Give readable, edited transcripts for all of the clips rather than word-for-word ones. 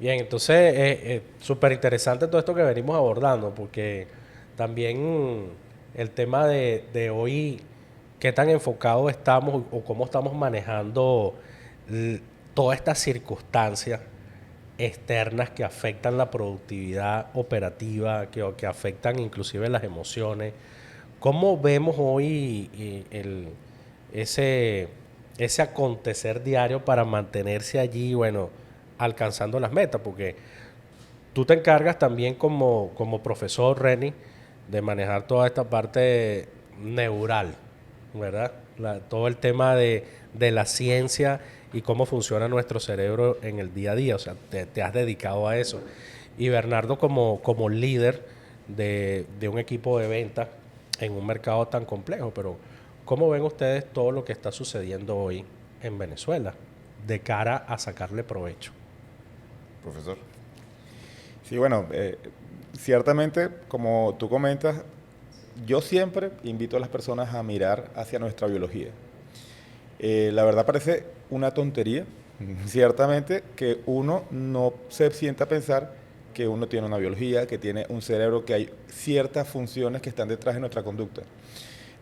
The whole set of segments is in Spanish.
Bien, entonces súper interesante todo esto que venimos abordando, porque también el tema de hoy, qué tan enfocado estamos o cómo estamos manejando l- todas estas circunstancias externas que afectan la productividad operativa, que afectan inclusive las emociones. ¿Cómo vemos hoy ese, ese acontecer diario para mantenerse allí, bueno, alcanzando las metas? Porque tú te encargas también como profesor, Reni, de manejar toda esta parte neural, ¿verdad? Todo el tema de la ciencia y cómo funciona nuestro cerebro en el día a día. O sea, te has dedicado a eso. Y Bernardo como líder de un equipo de ventas en un mercado tan complejo. Pero, ¿cómo ven ustedes todo lo que está sucediendo hoy en Venezuela de cara a sacarle provecho? Profesor. Sí, bueno, ciertamente, como tú comentas, yo siempre invito a las personas a mirar hacia nuestra biología. La verdad parece una tontería, ciertamente, que uno no se sienta a pensar que uno tiene una biología, que tiene un cerebro, que hay ciertas funciones que están detrás de nuestra conducta.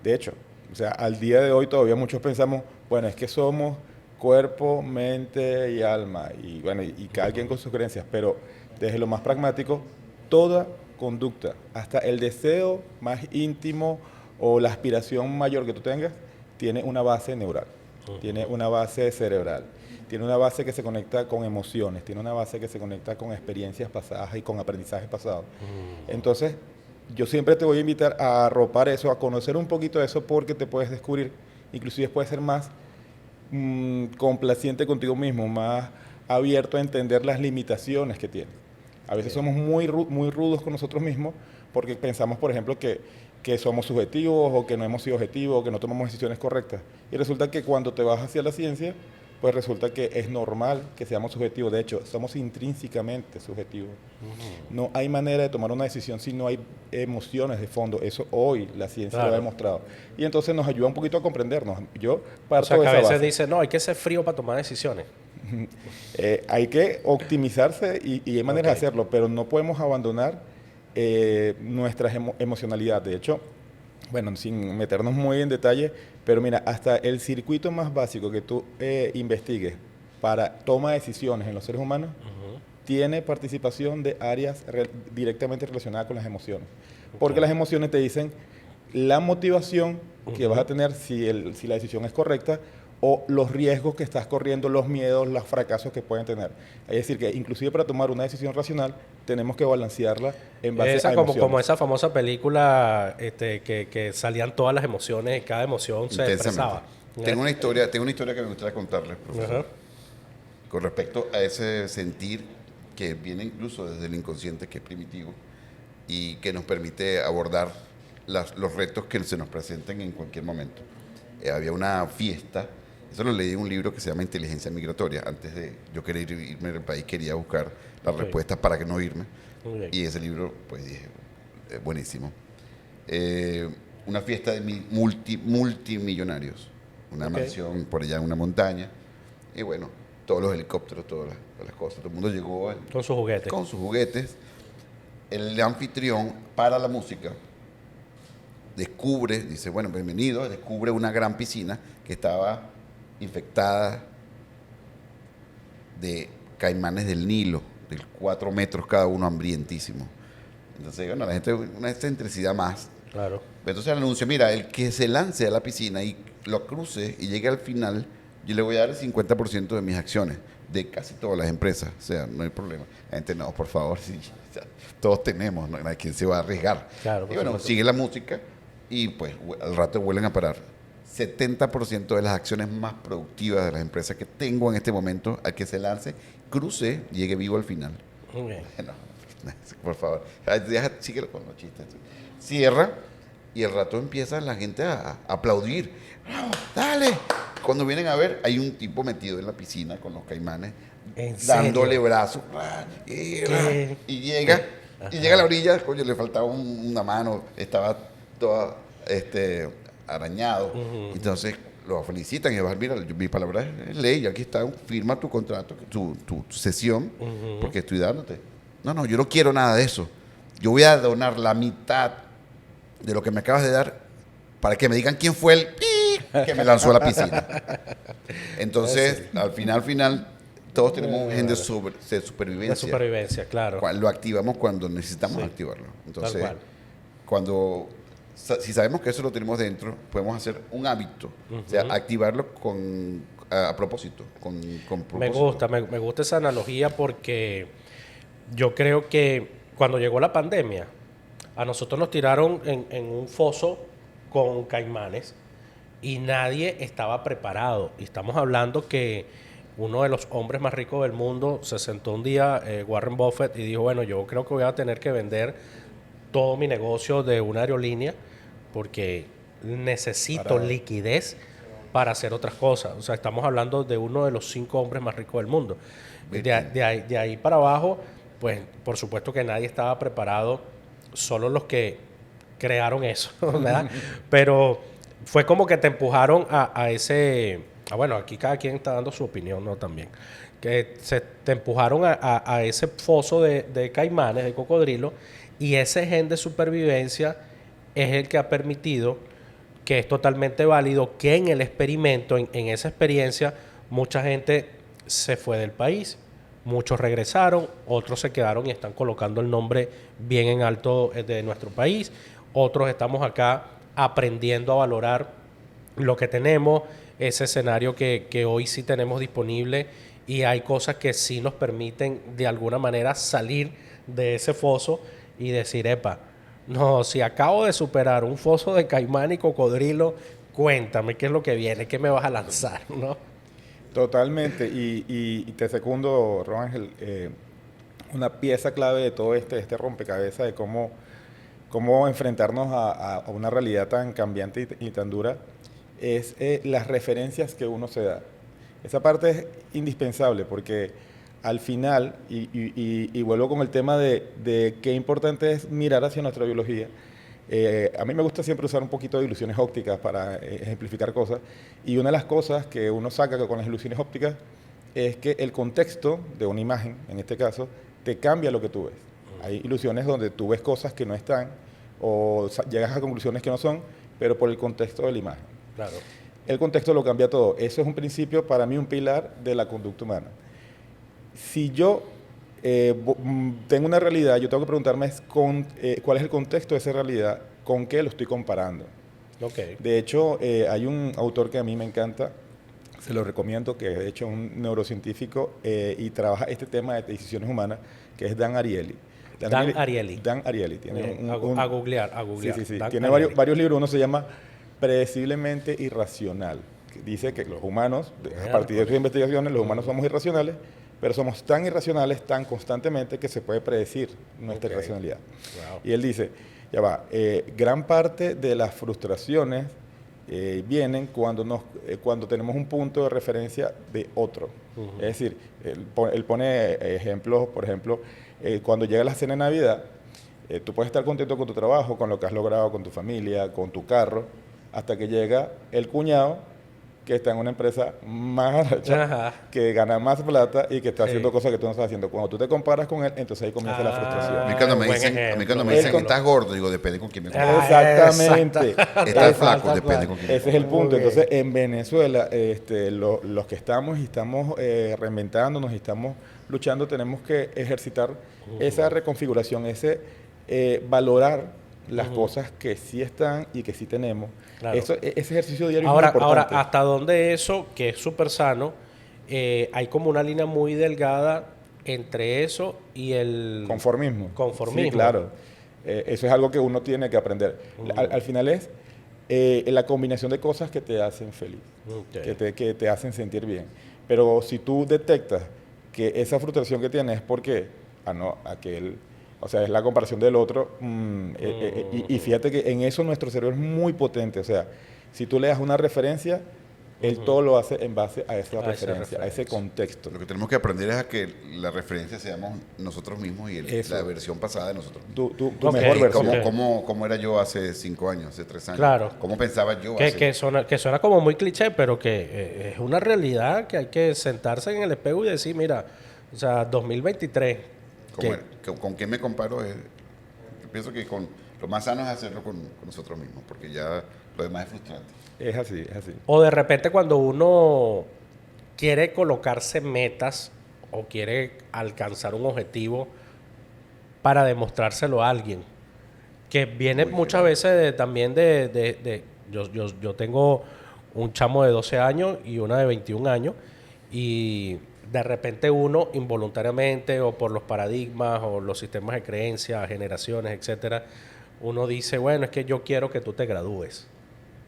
De hecho, o sea, al día de hoy todavía muchos pensamos, bueno, es que somos cuerpo, mente y alma, y bueno, y cada quien con sus creencias, pero desde lo más pragmático, toda conducta, hasta el deseo más íntimo o la aspiración mayor que tú tengas, tiene una base neural, tiene una base cerebral, tiene una base que se conecta con emociones, tiene una base que se conecta con experiencias pasadas y con aprendizajes pasados. Entonces, yo siempre te voy a invitar a arropar eso, a conocer un poquito de eso, porque te puedes descubrir, inclusive puedes ser más complaciente contigo mismo, más abierto a entender las limitaciones que tienes. A veces Bien. somos muy rudos con nosotros mismos porque pensamos, por ejemplo, que somos subjetivos o que no hemos sido objetivos o que no tomamos decisiones correctas. Y resulta que cuando te vas hacia la ciencia, pues resulta que es normal que seamos subjetivos. De hecho, somos intrínsecamente subjetivos. No hay manera de tomar una decisión si no hay emociones de fondo. Eso hoy la ciencia lo ha Claro. demostrado. Y entonces nos ayuda un poquito a comprendernos. Yo O sea, parto de que a esa veces base. dice, no, hay que ser frío para tomar decisiones. Hay que optimizarse y hay Ok. maneras de hacerlo, pero no podemos abandonar nuestra emocionalidad. De hecho, bueno, sin meternos muy en detalle, pero mira, hasta el circuito más básico que tú investigues para toma de decisiones en los seres humanos tiene participación de áreas directamente relacionadas con las emociones. Ok. Porque las emociones te dicen la motivación que vas Ujú. a tener si la decisión es correcta o los riesgos que estás corriendo, los miedos, los fracasos que pueden tener. Es decir, que inclusive para tomar una decisión racional tenemos que balancearla en base Esa a como emociones. esa famosa película que salían todas las emociones y cada emoción se Intensamente. expresaba. ¿Eh? Tengo una historia que me gustaría contarles, profesor, Ajá. con respecto a ese sentir que viene incluso desde el inconsciente, que es primitivo, y que nos permite abordar los retos que se nos presenten en cualquier momento. Había una fiesta, eso lo leí en un libro que se llama Inteligencia Migratoria. Antes de yo querer irme del país, quería buscar las Ok. respuestas para que no irme. Muy bien. Y ese libro, pues dije, buenísimo. Eh, una fiesta de multimillonarios, una Ok. mansión por allá en una montaña. Y bueno, todos los helicópteros, todas las cosas. Todo el mundo llegó Con sus juguetes. con sus juguetes. El anfitrión para la música descubre, dice, bueno, bienvenido, descubre una gran piscina que estaba infectada de caimanes del Nilo, de 4 metros cada uno, hambrientísimo. Entonces, bueno, la gente, una excentricidad más. Claro. Entonces el anuncio, mira, el que se lance a la piscina y lo cruce y llegue al final, yo le voy a dar el 50% de mis acciones, de casi todas las empresas, o sea, no hay problema. La gente, no, por favor, sí, o sea, todos tenemos, no hay quien se va a arriesgar. Claro, Y por bueno, supuesto. sigue la música y pues al rato vuelven a parar. 70% de las acciones más productivas de las empresas que tengo en este momento, al que se lance, cruce, llegue vivo al final. Muy bien. Bueno, por favor, síguelo con los chistes. Cierra y el rato empieza la gente a aplaudir. ¡Bravo, dale! Cuando vienen a ver, hay un tipo metido en la piscina con los caimanes, ¿En dándole serio? brazos. ¿Qué? Y llega, y llega a la orilla, coño, le faltaba una mano, estaba toda arañado. Entonces lo felicitan y vas, mira, mi palabra es ley, aquí está, firma tu contrato, tu sesión, porque estoy dándote. No, yo no quiero nada de eso. Yo voy a donar la mitad de lo que me acabas de dar para que me digan quién fue el que me lanzó a la piscina. Entonces, al final, todos tenemos un gen de supervivencia. De supervivencia, claro. Lo activamos cuando necesitamos activarlo. Entonces, si sabemos que eso lo tenemos dentro, podemos hacer un hábito. O sea, activarlo a propósito, con propósito. Me gusta esa analogía porque yo creo que cuando llegó la pandemia, a nosotros nos tiraron en un foso con caimanes y nadie estaba preparado. Y estamos hablando que uno de los hombres más ricos del mundo se sentó un día, Warren Buffett, y dijo, bueno, yo creo que voy a tener que vender todo mi negocio de una aerolínea porque necesito liquidez para hacer otras cosas. O sea, estamos hablando de uno de los 5 hombres más ricos del mundo. De ahí para abajo, pues por supuesto que nadie estaba preparado, solo los que crearon eso, ¿verdad? Pero fue como que te empujaron a ese... bueno, aquí cada quien está dando su opinión, ¿no? También. Que te empujaron a ese foso de caimanes, de cocodrilo, y ese gen de supervivencia es el que ha permitido, que es totalmente válido, que en el experimento, en esa experiencia, mucha gente se fue del país, muchos regresaron, otros se quedaron y están colocando el nombre bien en alto de nuestro país, otros estamos acá aprendiendo a valorar lo que tenemos, ese escenario que hoy sí tenemos disponible, y hay cosas que sí nos permiten de alguna manera salir de ese foso y decir, epa, no, si acabo de superar un foso de caimán y cocodrilo, cuéntame qué es lo que viene, qué me vas a lanzar, ¿no? Totalmente, y te secundo, Roángel, una pieza clave de todo este rompecabezas de cómo enfrentarnos a una realidad tan cambiante y tan dura es las referencias que uno se da. Esa parte es indispensable porque al final, y vuelvo con el tema de qué importante es mirar hacia nuestra biología. A mí me gusta siempre usar un poquito de ilusiones ópticas para ejemplificar cosas, y una de las cosas que uno saca con las ilusiones ópticas es que el contexto de una imagen, en este caso, te cambia lo que tú ves. Hay ilusiones donde tú ves cosas que no están o llegas a conclusiones que no son, pero por el contexto de la imagen. Claro. El contexto lo cambia todo. Eso es un principio, para mí, un pilar de la conducta humana. Si yo tengo una realidad, yo tengo que preguntarme cuál es el contexto de esa realidad, con qué lo estoy comparando. Okay. De hecho, hay un autor que a mí me encanta, se lo recomiendo, que de hecho es un neurocientífico y trabaja este tema de decisiones humanas, que es Dan Ariely. Dan Ariely. Dan Ariely. Tiene a googlear. Sí. Dan Tiene Ariely. varios libros. Uno se llama Predeciblemente Irracional. Que dice que los humanos, a partir de sus investigaciones, los humanos somos irracionales, pero somos tan irracionales, tan constantemente, que se puede predecir nuestra irracionalidad. Wow. Y él dice, ya va, gran parte de las frustraciones vienen cuando tenemos un punto de referencia de otro. Es decir, él pone ejemplos, por ejemplo, cuando llega la cena de Navidad, tú puedes estar contento con tu trabajo, con lo que has logrado, con tu familia, con tu carro, hasta que llega el cuñado que está en una empresa más arrecha, que gana más plata y que está haciendo cosas que tú no estás haciendo. Cuando tú te comparas con él, entonces ahí comienza la frustración. A mí cuando me dicen que estás gordo, digo, depende con quién me comparas. Exactamente. Estás flaco, depende con quién. Ese es el punto. Entonces, en Venezuela, los que estamos reinventándonos y estamos luchando, tenemos que ejercitar esa reconfiguración, ese valorar las cosas que sí están y que sí tenemos. Claro. Ese ejercicio diario es muy importante. Ahora, hasta dónde eso, que es súper sano, hay como una línea muy delgada entre eso y el... Conformismo. Sí, claro. Eso es algo que uno tiene que aprender. Al final es la combinación de cosas que te hacen feliz, que te hacen sentir bien. Pero si tú detectas que esa frustración que tienes es porque, o sea, es la comparación del otro. Y fíjate que en eso nuestro cerebro es muy potente. O sea, si tú le das una referencia, Él todo lo hace en base a esa A esa referencia, a ese referencia. contexto. Lo que tenemos que aprender es a que la referencia seamos nosotros mismos y Eso. la versión pasada de nosotros mismos. Tu Ok, mejor versión. ok. ¿Cómo era yo hace 5 años, hace 3 años? Claro. ¿Cómo pensaba yo Que suena como muy cliché, pero que es una realidad que hay que sentarse en el espejo y decir, mira, o sea, 2023. ¿Con qué me comparo? Yo pienso que lo más sano es hacerlo con nosotros mismos, porque ya lo demás es frustrante. Es así, es así. O de repente cuando uno quiere colocarse metas o quiere alcanzar un objetivo para demostrárselo a alguien, que viene Muy muchas claro. veces también yo tengo un chamo de 12 años y una de 21 años y de repente uno involuntariamente o por los paradigmas o los sistemas de creencias, generaciones, etcétera, uno dice, bueno, es que yo quiero que tú te gradúes.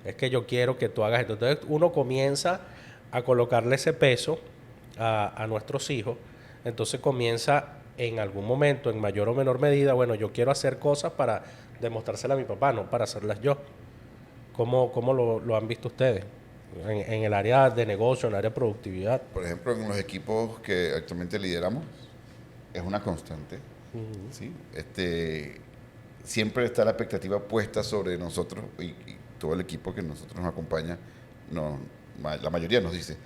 Es que yo quiero que tú hagas esto. Entonces uno comienza a colocarle ese peso a nuestros hijos. Entonces comienza en algún momento, en mayor o menor medida, bueno, yo quiero hacer cosas para demostrárselas a mi papá, no para hacerlas yo. ¿Cómo lo han visto ustedes? En el área de negocio, en el área de productividad. Por ejemplo, en los equipos que actualmente lideramos, es una constante. ¿Sí? Siempre está la expectativa puesta sobre nosotros y todo el equipo que nosotros nos acompaña. La mayoría nos dice,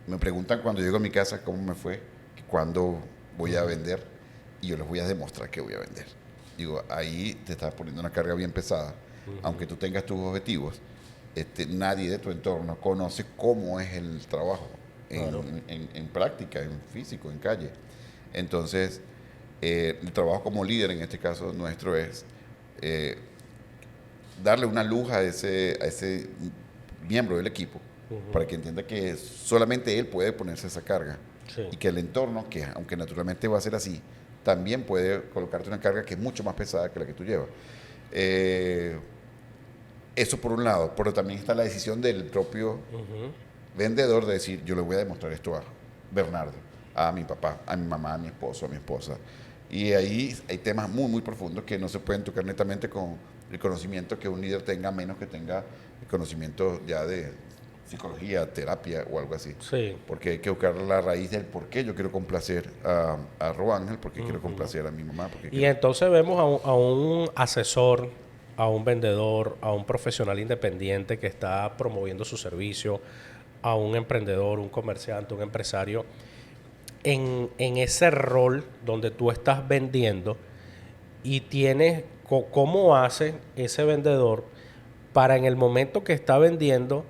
me preguntan cuando llego a mi casa cómo me fue, cuándo voy a vender, y yo les voy a demostrar que voy a vender. Digo, ahí te estás poniendo una carga bien pesada. Aunque tú tengas tus objetivos, nadie de tu entorno conoce cómo es el trabajo Claro. en práctica, en físico, en calle. Entonces, el trabajo como líder, en este caso nuestro, es darle una luz a ese miembro del equipo para que entienda que solamente él puede ponerse esa carga. Sí. Y que el entorno, que aunque naturalmente va a ser así, también puede colocarte una carga que es mucho más pesada que la que tú llevas. Eso por un lado, pero también está la decisión del propio vendedor de decir, yo le voy a demostrar esto a Bernardo, a mi papá, a mi mamá, a mi esposo, a mi esposa. Y ahí hay temas muy, muy profundos que no se pueden tocar netamente con el conocimiento que un líder tenga, a menos que tenga el conocimiento ya de psicología, terapia o algo así. Sí. Porque hay que buscar la raíz del por qué yo quiero complacer a Roángel, por qué quiero complacer a mi mamá. Y entonces vemos a un asesor, a un vendedor, a un profesional independiente que está promoviendo su servicio, a un emprendedor, un comerciante, un empresario, en ese rol donde tú estás vendiendo y tienes cómo hace ese vendedor para en el momento que está vendiendo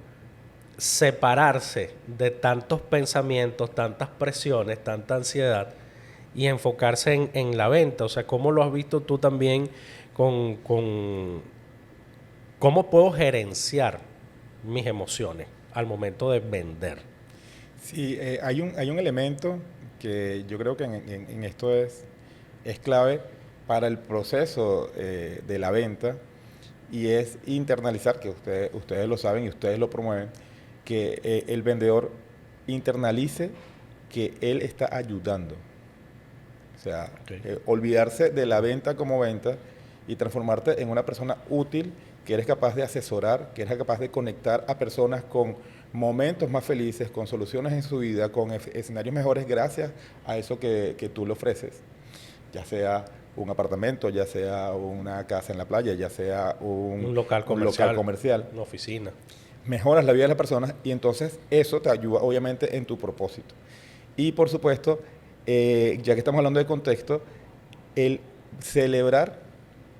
separarse de tantos pensamientos, tantas presiones, tanta ansiedad y enfocarse en la venta. O sea, ¿cómo lo has visto tú también con cómo puedo gerenciar mis emociones al momento de vender? Sí, hay un elemento que yo creo que en esto es clave para el proceso de la venta y es internalizar, que ustedes lo saben y ustedes lo promueven, que el vendedor internalice que él está ayudando. O sea, olvidarse de la venta como venta y transformarte en una persona útil que eres capaz de asesorar, que eres capaz de conectar a personas con momentos más felices, con soluciones en su vida, con escenarios mejores gracias a eso que tú le ofreces. Ya sea un apartamento, ya sea una casa en la playa, ya sea un local comercial, una oficina. Mejoras la vida de las personas y entonces eso te ayuda obviamente en tu propósito. Y por supuesto, ya que estamos hablando de contexto, el celebrar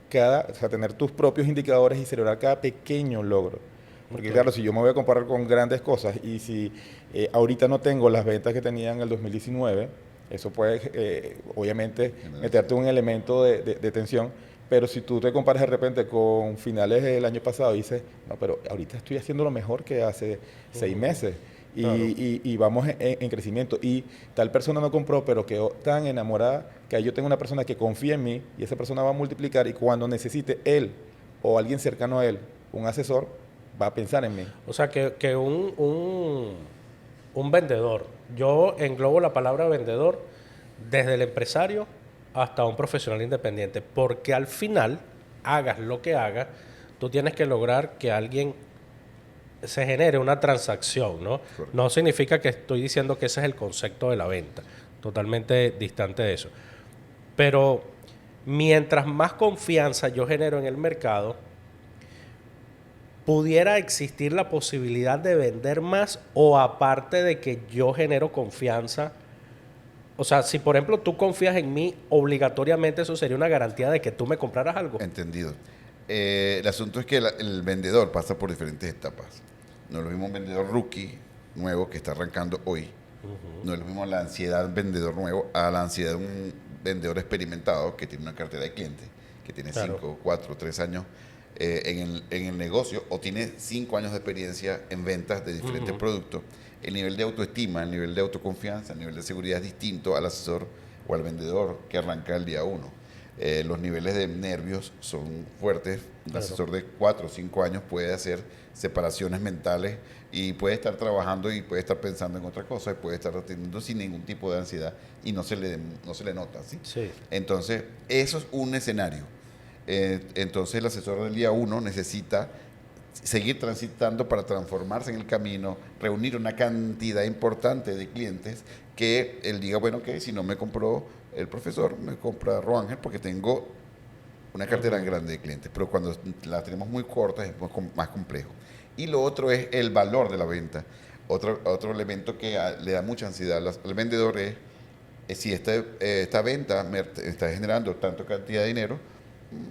o sea, tener tus propios indicadores y celebrar cada pequeño logro. Porque claro, si yo me voy a comparar con grandes cosas y si ahorita no tengo las ventas que tenía en el 2019, eso puede obviamente meterte un elemento de tensión. Pero si tú te comparas de repente con finales del año pasado y dices, no, pero ahorita estoy haciendo lo mejor que hace 6 meses y, Claro. y vamos en crecimiento. Y tal persona no compró, pero quedó tan enamorada que ahí yo tengo una persona que confía en mí y esa persona va a multiplicar y cuando necesite él o alguien cercano a él, un asesor, va a pensar en mí. O sea, que un vendedor, yo englobo la palabra vendedor desde el empresario hasta un profesional independiente, porque al final, hagas lo que hagas, tú tienes que lograr que alguien se genere una transacción, ¿no? Correcto. No significa que estoy diciendo que ese es el concepto de la venta, totalmente distante de eso. Pero mientras más confianza yo genero en el mercado, pudiera existir la posibilidad de vender más, o aparte de que yo genero confianza. O sea, si por ejemplo tú confías en mí, obligatoriamente eso sería una garantía de que tú me compraras algo. Entendido. El asunto es que el vendedor pasa por diferentes etapas. No es lo mismo un vendedor rookie nuevo que está arrancando hoy. No es lo mismo la ansiedad de un vendedor nuevo a la ansiedad de un vendedor experimentado que tiene una cartera de clientes, que tiene Claro. 5, 4, 3 años en el negocio, o tiene 5 años de experiencia en ventas de diferentes productos. El nivel de autoestima, el nivel de autoconfianza, el nivel de seguridad es distinto al asesor o al vendedor que arranca el día 1. Los niveles de nervios son fuertes. Un Claro. asesor de 4 o 5 años puede hacer separaciones mentales y puede estar trabajando y puede estar pensando en otra cosa y puede estar atendiendo sin ningún tipo de ansiedad y no se le nota, ¿sí? Sí. Entonces, eso es un escenario. Entonces, el asesor del día 1 necesita seguir transitando para transformarse en el camino, reunir una cantidad importante de clientes que él diga, bueno, que si no me compró el profesor, me compra Roángel porque tengo una cartera grande de clientes. Pero cuando la tenemos muy corta es más complejo. Y lo otro es el valor de la venta. Otro elemento que le da mucha ansiedad al vendedor es si esta venta me está generando tanta cantidad de dinero,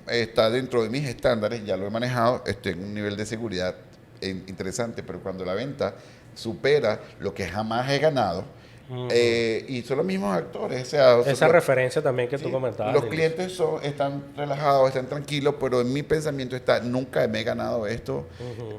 está dentro de mis estándares, ya lo he manejado, estoy en un nivel de seguridad interesante, pero cuando la venta supera lo que jamás he ganado, y son los mismos actores, o sea, Esa referencia también que tú sí, comentabas. los al clientes están relajados, están tranquilos, pero en mi pensamiento está, nunca me he ganado esto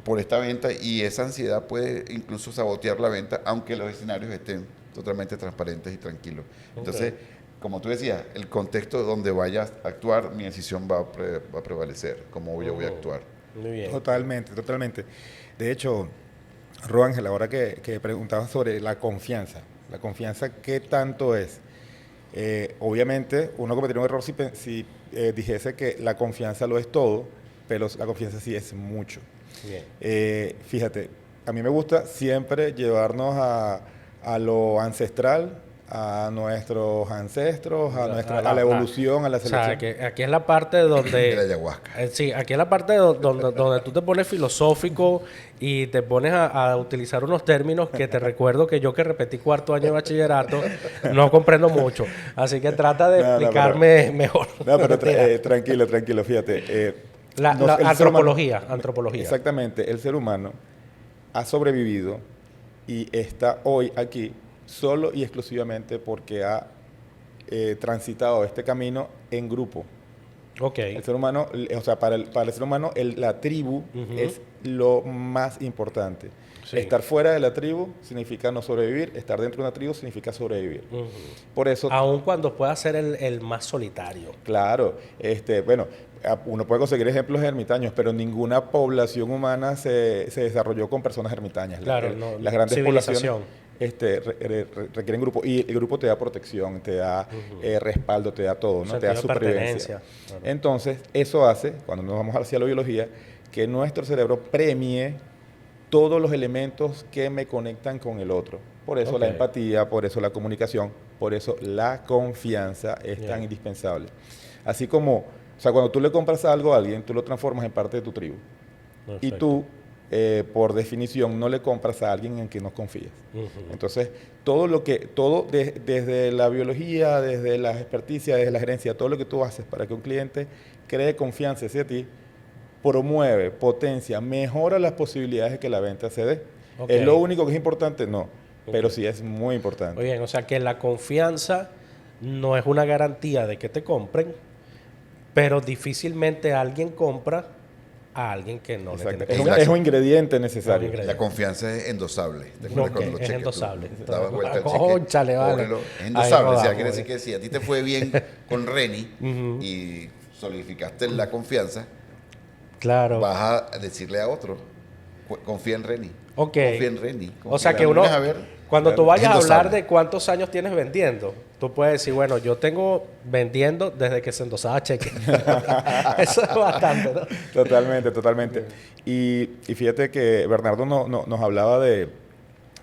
por esta venta, y esa ansiedad puede incluso sabotear la venta, aunque los escenarios estén totalmente transparentes y tranquilos. Entonces, como tú decías, el contexto donde vayas a actuar, mi decisión va a prevalecer, cómo yo voy a actuar. Muy bien. Totalmente, totalmente. De hecho, Roángel, ahora que preguntabas sobre la confianza, ¿qué tanto es? Obviamente, uno cometería un error si dijese que la confianza lo es todo, pero la confianza sí es mucho. Bien. Fíjate, a mí me gusta siempre llevarnos a lo ancestral, a nuestros ancestros, a la evolución, a la O sea, selección. que aquí es la parte donde... De la ayahuasca. Sí, aquí es la parte donde tú te pones filosófico y te pones a utilizar unos términos que te recuerdo que yo, que repetí 4º año de bachillerato, no comprendo mucho. Así que trata de No, no, explicarme mejor. No, pero Mentira. tranquilo, fíjate. La el ser humano- antropología. Exactamente, el ser humano ha sobrevivido y está hoy aquí solo y exclusivamente porque ha transitado este camino en grupo. Ok. El ser humano, o sea, para el ser humano, la tribu es lo más importante. Sí. Estar fuera de la tribu significa no sobrevivir, estar dentro de una tribu significa sobrevivir. Por eso, Aun cuando pueda ser el más solitario. claro, bueno, uno puede conseguir ejemplos de ermitaños, pero ninguna población humana se desarrolló con personas ermitañas. Claro, no, Las grandes civilización. poblaciones requieren grupo, y el grupo te da protección, te da respaldo, te da todo, ¿no? Te da Sentido de supervivencia. pertenencia, claro. Entonces, eso hace, cuando nos vamos hacia la biología, que nuestro cerebro premie todos los elementos que me conectan con el otro. Por eso la Ok. empatía, por eso la comunicación, por eso la confianza es tan Bien. indispensable. Así como, o sea, cuando tú le compras algo a alguien, tú lo transformas en parte de tu tribu. Y Perfecto. tú, por definición, no le compras a alguien en quien no confías. Ujú. Entonces, desde la biología, desde la experticia, desde la gerencia, todo lo que tú haces para que un cliente cree confianza hacia ti, promueve, potencia, mejora las posibilidades de que la venta se dé. Ok. ¿Es lo único que es importante? No, pero Ok. sí es muy importante. Oye, o sea que la confianza no es una garantía de que te compren, pero difícilmente alguien compra a alguien que no Exacto. le tiene Es un, confianza. es un ingrediente necesario. Es un ingrediente. La confianza es endosable. ¿Te acuerdas Ok, cuando los es cheques tú endosable. dabas vuelta al Cónchale, cheque? vale. Cóbrelo. Es Ahí endosable. O sea, jodamos, quiere decir que si a ti te fue bien con Reni y solidificaste la confianza, Claro. vas a decirle a otro, confía en Reni. Ok. Confía en Reni. O sea confía. que uno, Vienes a ver Cuando tú Claro. vayas a hablar Endosable. de cuántos años tienes vendiendo, tú puedes decir, bueno, yo tengo vendiendo desde que se endosaba cheque. Eso es bastante, ¿no? Totalmente, totalmente. Y fíjate que Bernardo nos hablaba de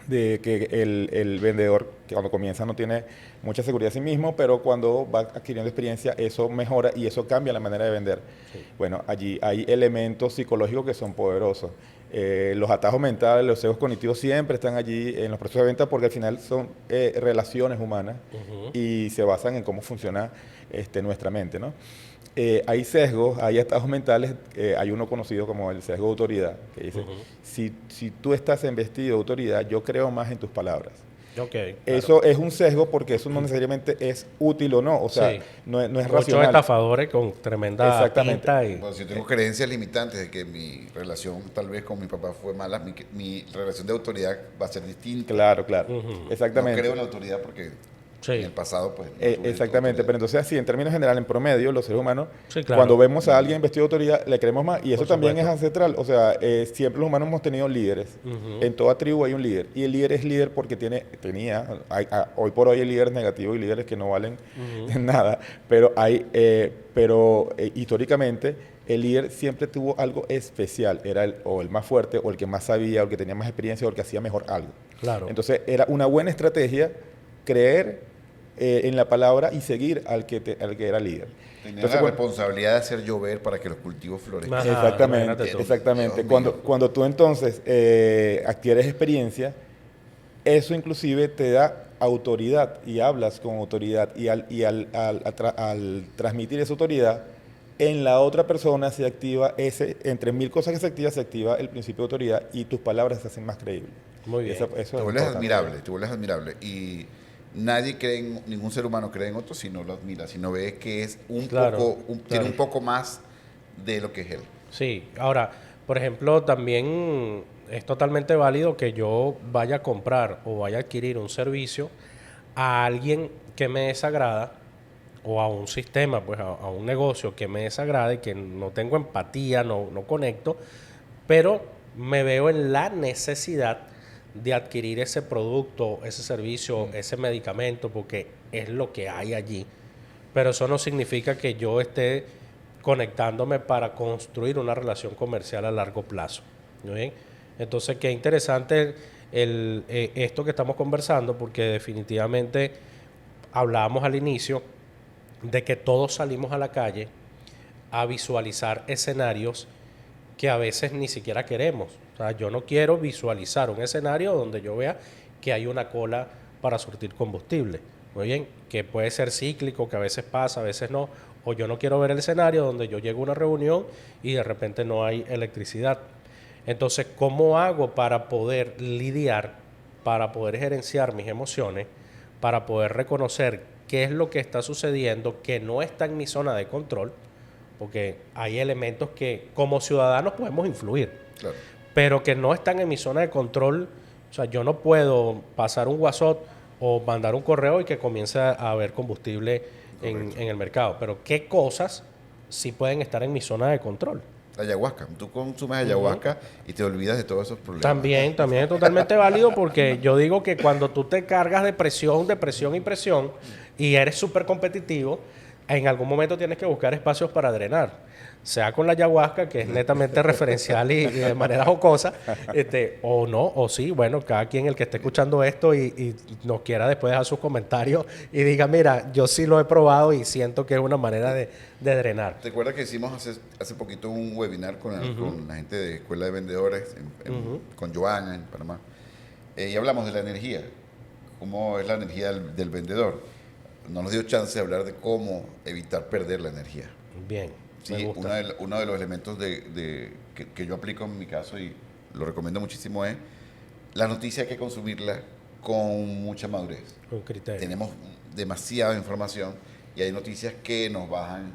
que el vendedor, que cuando comienza no tiene mucha seguridad en sí mismo, pero cuando va adquiriendo experiencia, eso mejora y eso cambia la manera de vender. Bueno, allí hay elementos psicológicos que son poderosos. Los atajos mentales, los sesgos cognitivos siempre están allí en los procesos de venta porque al final son relaciones humanas y se basan en cómo funciona nuestra mente, ¿no? Hay sesgos, hay atajos mentales, hay uno conocido como el sesgo de autoridad, que dice, si tú estás investido de autoridad, yo creo más en tus palabras. Ok, claro. Eso es un sesgo porque eso no necesariamente es útil o no, o sea, Sí. no es Muchos racional. estafadores con tremenda Exactamente. pinta y... Bueno, si yo tengo creencias limitantes de que mi relación tal vez con mi papá fue mala, mi relación de autoridad va a ser distinta. Claro, claro, No exactamente. creo en la autoridad porque Sí. en el pasado pues no tuve Exactamente, autoridad. pero entonces así, en términos generales, en promedio, los seres humanos, Sí, claro. cuando vemos a alguien vestido de autoridad, le creemos más, y eso Por también supuesto. es ancestral, o sea, siempre los humanos hemos tenido líderes, en toda tribu hay un líder, y el líder es líder porque hoy por hoy hay líderes negativos y líderes que no valen nada, pero históricamente el líder siempre tuvo algo especial, era o el más fuerte, o el que más sabía, o el que tenía más experiencia, o el que hacía mejor algo. Claro. Entonces era una buena estrategia creer en la palabra y seguir al que era líder. Tenía Entonces, la cuando- responsabilidad de hacer llover para que los cultivos florezcan. Ajá, exactamente, imagínate tú. exactamente. Dios Cuando, mío. cuando tú entonces adquieres experiencia, eso inclusive te da autoridad y hablas con autoridad al transmitir esa autoridad, en la otra persona se activa entre mil cosas que se activa el principio de autoridad y tus palabras se hacen más creíbles. Muy bien. Eso Te es vuelves importante. admirable, te vuelves admirable. Y nadie cree ningún ser humano cree en otro si no lo admira, si no ve que es Claro, tiene claro. un poco más de lo que es él. Sí, ahora, por ejemplo, también es totalmente válido que yo vaya a comprar o vaya a adquirir un servicio a alguien que me desagrada o a un sistema, pues a un negocio que me desagrade, que no tengo empatía, no conecto, pero me veo en la necesidad de adquirir ese producto, ese servicio, ese medicamento, porque es lo que hay allí. Pero eso no significa que yo esté conectándome para construir una relación comercial a largo plazo. ¿No bien? Entonces, qué interesante esto que estamos conversando, porque definitivamente hablábamos al inicio de que todos salimos a la calle a visualizar escenarios que a veces ni siquiera queremos. O sea, yo no quiero visualizar un escenario donde yo vea que hay una cola para surtir combustible. Muy bien, que puede ser cíclico, que a veces pasa, a veces no. O yo no quiero ver el escenario donde yo llego a una reunión y de repente no hay electricidad. Entonces, ¿cómo hago para poder lidiar, para poder gerenciar mis emociones, para poder reconocer qué es lo que está sucediendo, que no está en mi zona de control? Porque hay elementos que como ciudadanos podemos influir, Claro. pero que no están en mi zona de control. O sea, yo no puedo pasar un WhatsApp o mandar un correo y que comience a haber combustible en el mercado. Pero ¿qué cosas sí pueden estar en mi zona de control? La ayahuasca. Tú consumes ayahuasca y te olvidas de todos esos problemas. También es totalmente válido porque yo digo que cuando tú te cargas de presión y presión y eres súper competitivo, en algún momento tienes que buscar espacios para drenar. Sea con la ayahuasca, que es netamente referencial y de manera jocosa, o no, o sí, bueno, cada quien el que esté escuchando esto y nos quiera después dejar sus comentarios y diga, mira, yo sí lo he probado y siento que es una manera de drenar. ¿Te acuerdas que hicimos hace poquito un webinar con la gente de Escuela de Vendedores, con Joana en Panamá? Y hablamos de la energía, cómo es la energía del vendedor. No nos dio chance de hablar de cómo evitar perder la energía. Bien, me Sí, gusta. uno de los elementos que yo aplico en mi caso y lo recomiendo muchísimo es la noticia hay que consumirla con mucha madurez. Con criterio. Tenemos demasiada información y hay noticias que nos bajan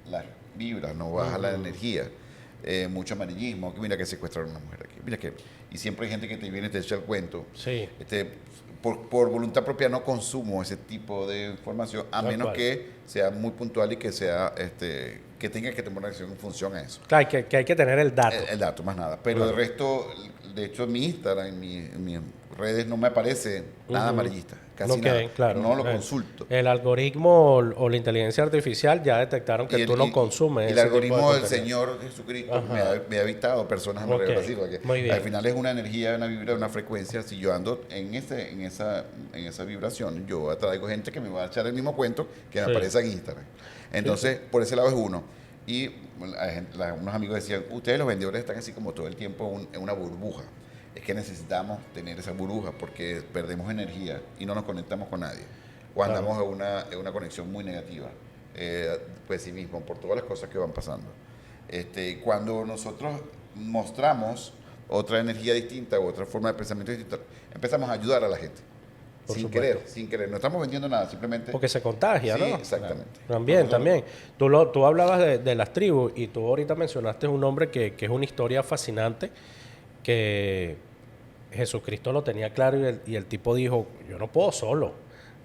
las vibras, nos bajan la energía. Mucho amarillismo, que mira que secuestraron a una mujer aquí, mira que... Y siempre hay gente que te viene y te echa el cuento. Sí. Por voluntad propia no consumo ese tipo de información, a Tal menos cual. que sea muy puntual y que sea que tenga que tomar una acción en función a eso. Claro, que hay que tener el dato. El dato, más nada. Pero Claro. el resto, de hecho, en mi Instagram, redes no me aparece nada amarillista, casi Ok, nada. claro. No lo consulto. El algoritmo o la inteligencia artificial ya detectaron que tú no consumes y el ese tipo de algoritmo del contenido. Señor Jesucristo Ajá. me ha evitado personas Ok, alrededor así, porque muy bien. al final es una energía, una vibra, una frecuencia. Si yo ando en esa vibración, yo atraigo gente que me va a echar el mismo cuento que me Sí. aparece en Instagram. Entonces, por ese lado es uno. Y unos amigos decían, ustedes los vendedores están así como todo el tiempo en una burbuja. Es que necesitamos tener esa burbuja porque perdemos energía y no nos conectamos con nadie. O andamos en una conexión muy negativa, pues sí mismo, por todas las cosas que van pasando. Cuando nosotros mostramos otra energía distinta u otra forma de pensamiento distinta, empezamos a ayudar a la gente. Por Sin supuesto. querer. No estamos vendiendo nada, simplemente... Porque se contagia, Sí, ¿no? exactamente. También, Nosotros- también. Tú hablabas de las tribus y tú ahorita mencionaste un nombre que es una historia fascinante que Jesucristo lo tenía claro y el tipo dijo, yo no puedo solo,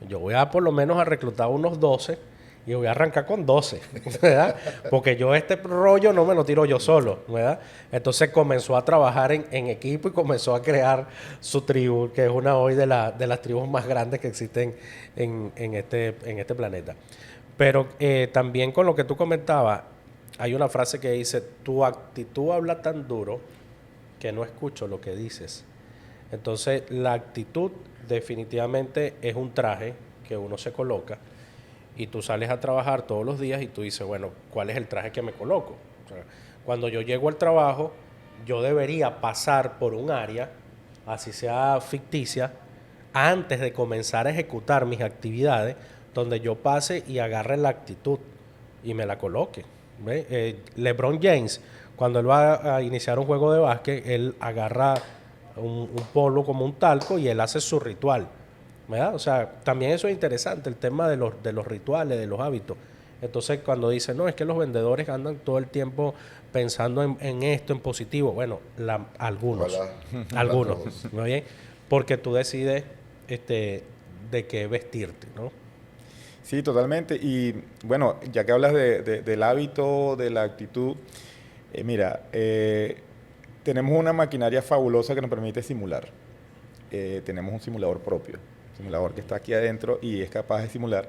yo voy a por lo menos a reclutar unos 12 y voy a arrancar con 12, ¿verdad? Porque yo este rollo no me lo tiro yo solo, ¿verdad? Entonces comenzó a trabajar en equipo y comenzó a crear su tribu, que es una hoy de las tribus más grandes que existen en este planeta. Pero también con lo que tú comentabas, hay una frase que dice, tu actitud habla tan duro que no escucho lo que dices. Entonces, la actitud definitivamente es un traje que uno se coloca y tú sales a trabajar todos los días y tú dices, bueno, ¿cuál es el traje que me coloco? O sea, cuando yo llego al trabajo, yo debería pasar por un área, así sea ficticia, antes de comenzar a ejecutar mis actividades, donde yo pase y agarre la actitud y me la coloque. ¿Ve? LeBron James, cuando él va a iniciar un juego de básquet, él agarra un polo como un talco y él hace su ritual. ¿Verdad? O sea, también eso es interesante, el tema de los rituales, de los hábitos. Entonces, cuando dicen, no, es que los vendedores andan todo el tiempo pensando en esto, en positivo. Bueno, algunos, Ojalá. algunos, Todos. ¿no bien? Porque tú decides de qué vestirte, ¿no? Sí, totalmente. Y bueno, ya que hablas del hábito, de la actitud, mira, tenemos una maquinaria fabulosa que nos permite simular. Tenemos un simulador propio, un simulador que está aquí adentro y es capaz de simular.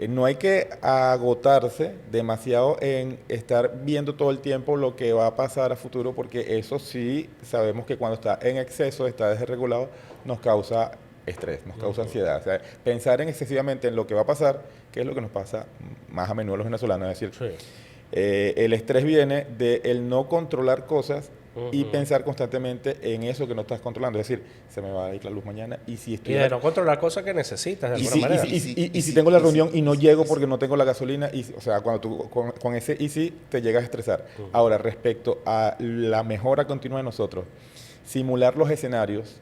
No hay que agotarse demasiado en estar viendo todo el tiempo lo que va a pasar a futuro, porque eso sí sabemos que cuando está en exceso, está desregulado, nos causa estrés, nos causa ansiedad. O sea, pensar excesivamente en lo que va a pasar, que es lo que nos pasa más a menudo a los venezolanos, es decir, Sí. el estrés viene de el no controlar cosas y Ujú. pensar constantemente en eso que no estás controlando. Es decir, se me va a ir la luz mañana y si Y estoy... de no controlar cosas que necesitas de Y alguna si, manera. y si tengo la reunión y no llego porque no tengo la gasolina, o sea, cuando tú con ese y si te llegas a estresar. Ahora, respecto a la mejora continua de nosotros, simular los escenarios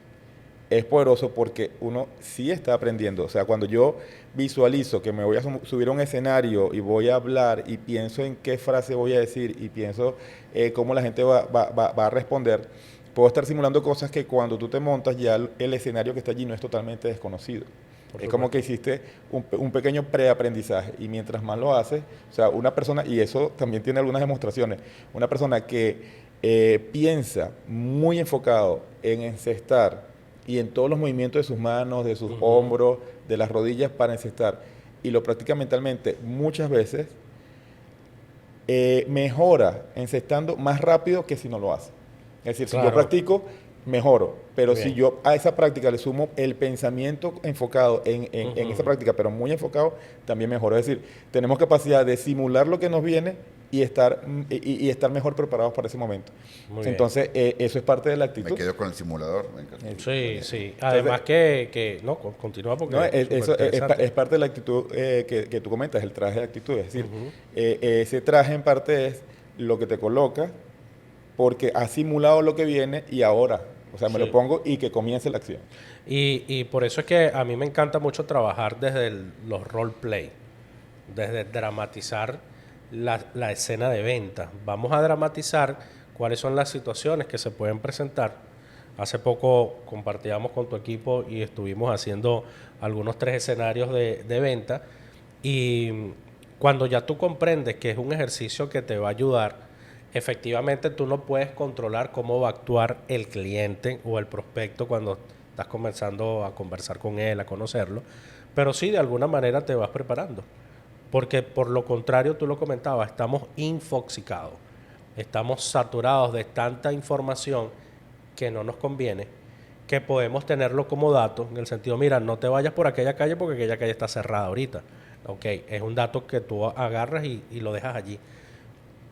es poderoso porque uno sí está aprendiendo. O sea, cuando yo visualizo que me voy a subir a un escenario y voy a hablar y pienso en qué frase voy a decir y pienso cómo la gente va a responder, puedo estar simulando cosas que cuando tú te montas ya el escenario que está allí no es totalmente desconocido. Es como que hiciste un pequeño preaprendizaje y mientras más lo haces, o sea, una persona, y eso también tiene algunas demostraciones, una persona que piensa muy enfocado en encestar y en todos los movimientos de sus manos, de sus hombros, de las rodillas para encestar, y lo practica mentalmente muchas veces, mejora encestando más rápido que si no lo hace. Es decir, si yo Claro. practico, mejoro. Pero Bien. si yo a esa práctica le sumo el pensamiento enfocado en esa práctica, pero muy enfocado, también mejoro. Es decir, tenemos capacidad de simular lo que nos viene y estar mejor preparados para ese momento. Muy bien. Entonces, eso es parte de la Me actitud. quedo con el simulador. Me encanta. Sí, sí. Además que no, continúa porque No, es eso superinteresante. es parte de la actitud que tú comentas, el traje de actitud. Es decir, ese traje en parte es lo que te coloca porque has simulado lo que viene y ahora, o sea, me Sí. lo pongo y que comience la acción. Y por eso es que a mí me encanta mucho trabajar desde los roleplay, desde dramatizar la escena de venta. Vamos a dramatizar cuáles son las situaciones que se pueden presentar. Hace poco compartíamos con tu equipo y estuvimos haciendo algunos 3 escenarios de venta y cuando ya tú comprendes que es un ejercicio que te va a ayudar, efectivamente tú no puedes controlar cómo va a actuar el cliente o el prospecto cuando estás comenzando a conversar con él, a conocerlo, pero sí, de alguna manera te vas preparando. Porque por lo contrario, tú lo comentabas, estamos infoxicados, estamos saturados de tanta información que no nos conviene, que podemos tenerlo como dato, en el sentido, mira, no te vayas por aquella calle porque aquella calle está cerrada ahorita. Ok, es un dato que tú agarras y lo dejas allí.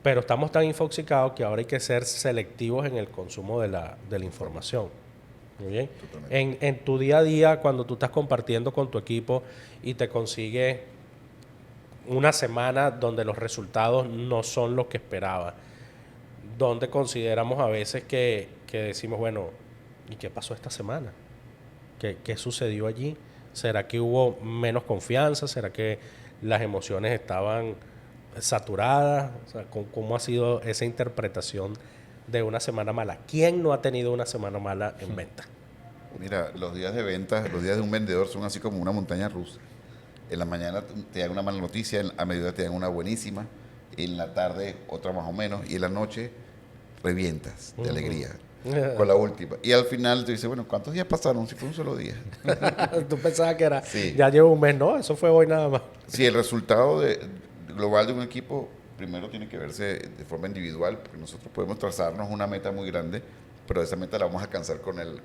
Pero estamos tan infoxicados que ahora hay que ser selectivos en el consumo de la información. Muy bien. En tu día a día, cuando tú estás compartiendo con tu equipo y te consigues una semana donde los resultados no son los que esperabas, donde consideramos a veces que decimos, bueno, ¿y qué pasó esta semana? ¿Qué sucedió allí? ¿Será que hubo menos confianza? ¿Será que las emociones estaban saturadas? O sea, ¿cómo ha sido esa interpretación de una semana mala? ¿Quién no ha tenido una semana mala en venta? Mira, los días de venta, los días de un vendedor son así como una montaña rusa. En la mañana te dan una mala noticia, a mediodía te dan una buenísima, en la tarde otra más o menos, y en la noche revientas de alegría con la última. Y al final te dices, bueno, ¿cuántos días pasaron? Si fue un solo día. Tú pensabas que era, Sí. ya llevo un mes, no, eso fue hoy nada más. Sí, el resultado global de un equipo primero tiene que verse de forma individual, porque nosotros podemos trazarnos una meta muy grande, pero esa meta la vamos a alcanzar con el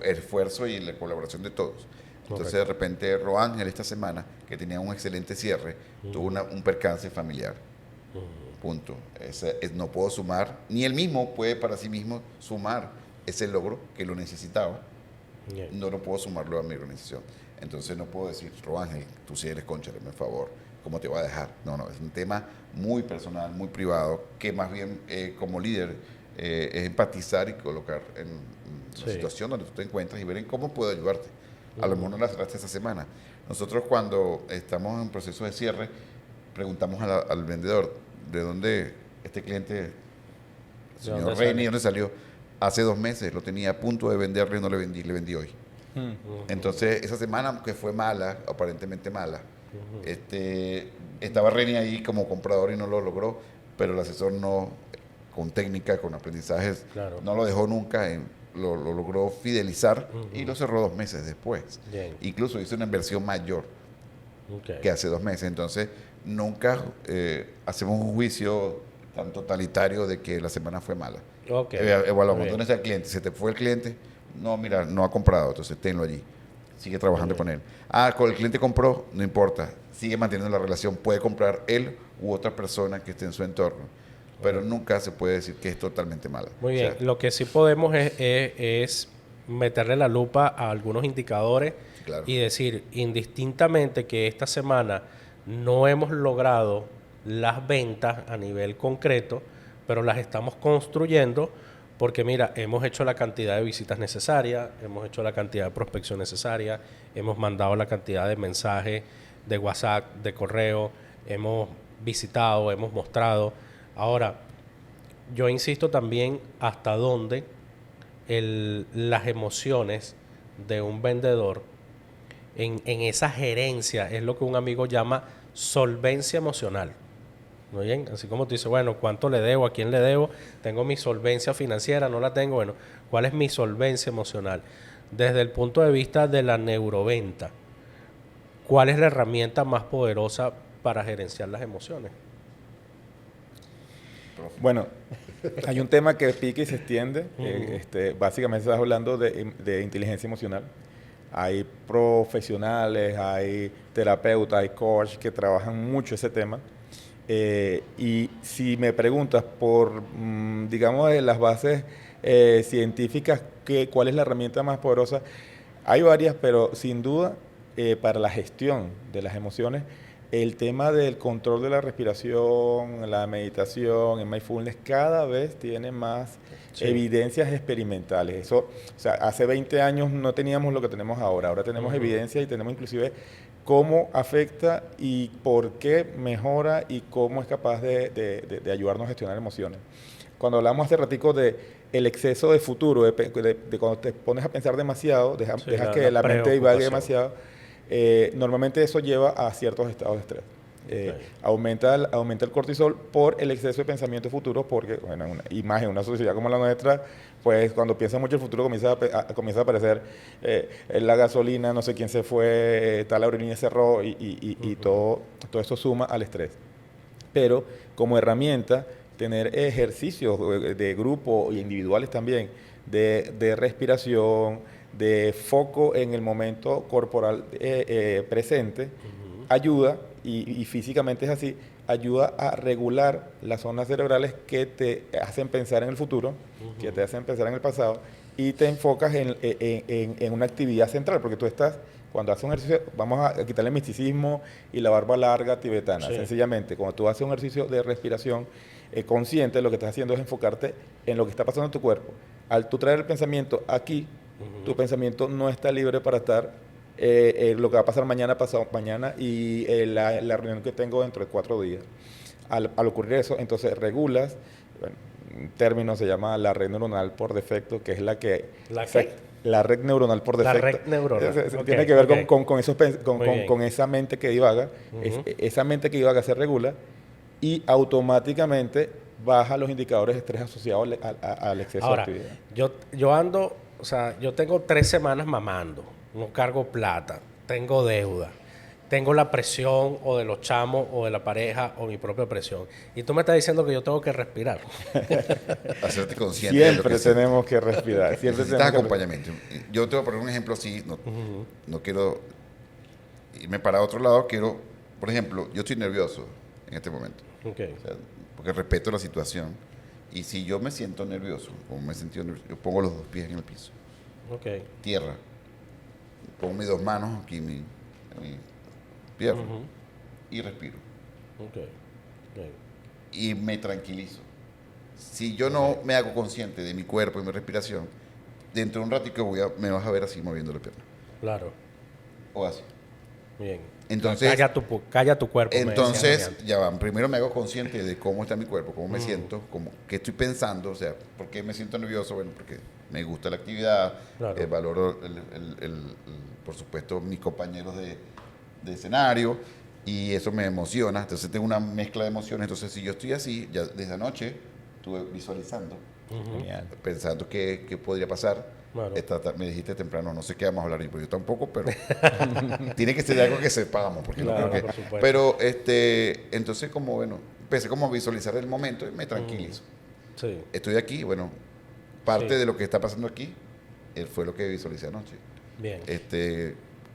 esfuerzo y la colaboración de todos. Entonces, de repente, Roángel esta semana, que tenía un excelente cierre, tuvo un percance familiar. Punto. No puedo sumar, ni él mismo puede para sí mismo sumar ese logro que lo necesitaba. No lo puedo sumarlo a mi organización. Entonces, no puedo decir, Roángel, tú sí eres concha, hazme favor, ¿cómo te va a dejar? No, es un tema muy personal, muy privado, que más bien como líder es empatizar y colocar en la situación donde tú te encuentras y ver en cómo puedo ayudarte. A lo mejor no la cerraste esta semana. Nosotros cuando estamos en proceso de cierre, preguntamos al vendedor, ¿de dónde este cliente, señor Reni, ¿de dónde salió? Hace 2 meses, lo tenía a punto de venderle y no le vendí hoy. Entonces, esa semana que fue mala, aparentemente mala, estaba Reni ahí como comprador y no lo logró, pero el asesor no, con técnica, con aprendizajes, no lo dejó nunca lo logró fidelizar y lo cerró 2 meses después. Bien. Incluso hizo una inversión mayor que hace 2 meses. Entonces, nunca hacemos un juicio tan totalitario de que la semana fue mala. Evaluamos, ¿dónde está el cliente? ¿Se te fue el cliente? No, mira, no ha comprado, entonces tenlo allí. Sigue trabajando con él. Con el cliente compró, no importa. Sigue manteniendo la relación. Puede comprar él u otra persona que esté en su entorno. Pero nunca se puede decir que es totalmente mala. Muy bien. Lo que sí podemos es meterle la lupa a algunos indicadores y decir, indistintamente que esta semana no hemos logrado las ventas a nivel concreto, pero las estamos construyendo porque, mira, hemos hecho la cantidad de visitas necesarias, hemos hecho la cantidad de prospección necesaria, hemos mandado la cantidad de mensajes de WhatsApp, de correo, hemos visitado, hemos mostrado. Ahora, yo insisto también hasta dónde las emociones de un vendedor en esa gerencia es lo que un amigo llama solvencia emocional. ¿No bien? Así como tú dices, bueno, ¿cuánto le debo? ¿A quién le debo? Tengo mi solvencia financiera, no la tengo. Bueno, ¿cuál es mi solvencia emocional? Desde el punto de vista de la neuroventa, ¿cuál es la herramienta más poderosa para gerenciar las emociones? Bueno, hay un tema que pica y se extiende. Básicamente estás hablando de inteligencia emocional. Hay profesionales, hay terapeutas, hay coaches que trabajan mucho ese tema. Y si me preguntas por, digamos, de las bases científicas, ¿cuál es la herramienta más poderosa? Hay varias, pero sin duda, para la gestión de las emociones, el tema del control de la respiración, la meditación, el mindfulness, cada vez tiene más evidencias experimentales. Eso, o sea, hace 20 años no teníamos lo que tenemos ahora. Ahora tenemos evidencia y tenemos inclusive cómo afecta y por qué mejora y cómo es capaz de ayudarnos a gestionar emociones. Cuando hablamos hace ratico de el exceso de futuro, de cuando te pones a pensar demasiado, dejas que la mente divague demasiado, normalmente eso lleva a ciertos estados de estrés. Aumenta el cortisol por el exceso de pensamiento futuro, porque, bueno, una sociedad como la nuestra, pues cuando piensa mucho el futuro comienza a aparecer la gasolina, no sé quién se fue, tal aerolínea cerró y todo eso suma al estrés. Pero como herramienta, tener ejercicios de grupo y individuales también, de respiración, de foco en el momento corporal presente, ayuda, y físicamente es así, ayuda a regular las zonas cerebrales que te hacen pensar en el futuro, que te hacen pensar en el pasado, y te enfocas en una actividad central, porque tú estás, cuando haces un ejercicio, vamos a quitarle el misticismo y la barba larga tibetana, Sí. sencillamente, cuando tú haces un ejercicio de respiración consciente, lo que estás haciendo es enfocarte en lo que está pasando en tu cuerpo. Al tú traer el pensamiento aquí, tu pensamiento no está libre para estar lo que va a pasar mañana, pasado mañana y la reunión que tengo dentro de 4 días. Al ocurrir eso, entonces regulas, bueno, un término se llama la red neuronal por defecto, que es la que... ¿La qué? La red neuronal por defecto. La red neuronal. Tiene que ver Ok. con esa mente que divaga. Esa mente que divaga se regula y automáticamente baja los indicadores de estrés asociados al exceso Ahora, de actividad. yo ando, o sea, yo tengo 3 semanas mamando, no cargo plata, tengo deuda, tengo la presión o de los chamos o de la pareja o mi propia presión. Y tú me estás diciendo que yo tengo que respirar. Hacerte consciente de lo Siempre que sientes. tenemos que respirar. Siempre Necesitas tenemos que acompañamiento. Yo te voy a poner un ejemplo así, no quiero irme para otro lado, quiero, por ejemplo, yo estoy nervioso en este momento, Ok. o sea, porque respeto la situación, y si yo me siento nervioso, como me he sentido nervioso, yo pongo los 2 pies en el piso, Ok. tierra, pongo mis 2 manos aquí en mi pierna, y respiro, Ok. Ok. y me tranquilizo. Si yo no me hago consciente de mi cuerpo y mi respiración, dentro de un ratito me vas a ver así moviendo la pierna, Claro. o así. Bien. Entonces, Calla tu cuerpo. me decían Entonces, antes. ya van, primero me hago consciente de cómo está mi cuerpo, cómo me siento, qué estoy pensando, o sea, ¿por qué me siento nervioso? Bueno, porque me gusta la actividad, Claro. valoro, por supuesto, mis compañeros de escenario, y eso me emociona, entonces tengo una mezcla de emociones, entonces si yo estoy así, ya desde anoche estuve visualizando, Genial. pensando qué podría pasar. Claro. Me dijiste temprano, no sé qué vamos a hablar, y pues yo tampoco, pero tiene que ser algo que sepamos, porque Claro, no creo que... por supuesto. Pero, entonces como, bueno, empecé como a visualizar el momento y me tranquilizo. Sí. Estoy aquí, bueno, parte Sí. de lo que está pasando aquí fue lo que visualicé anoche. Bien.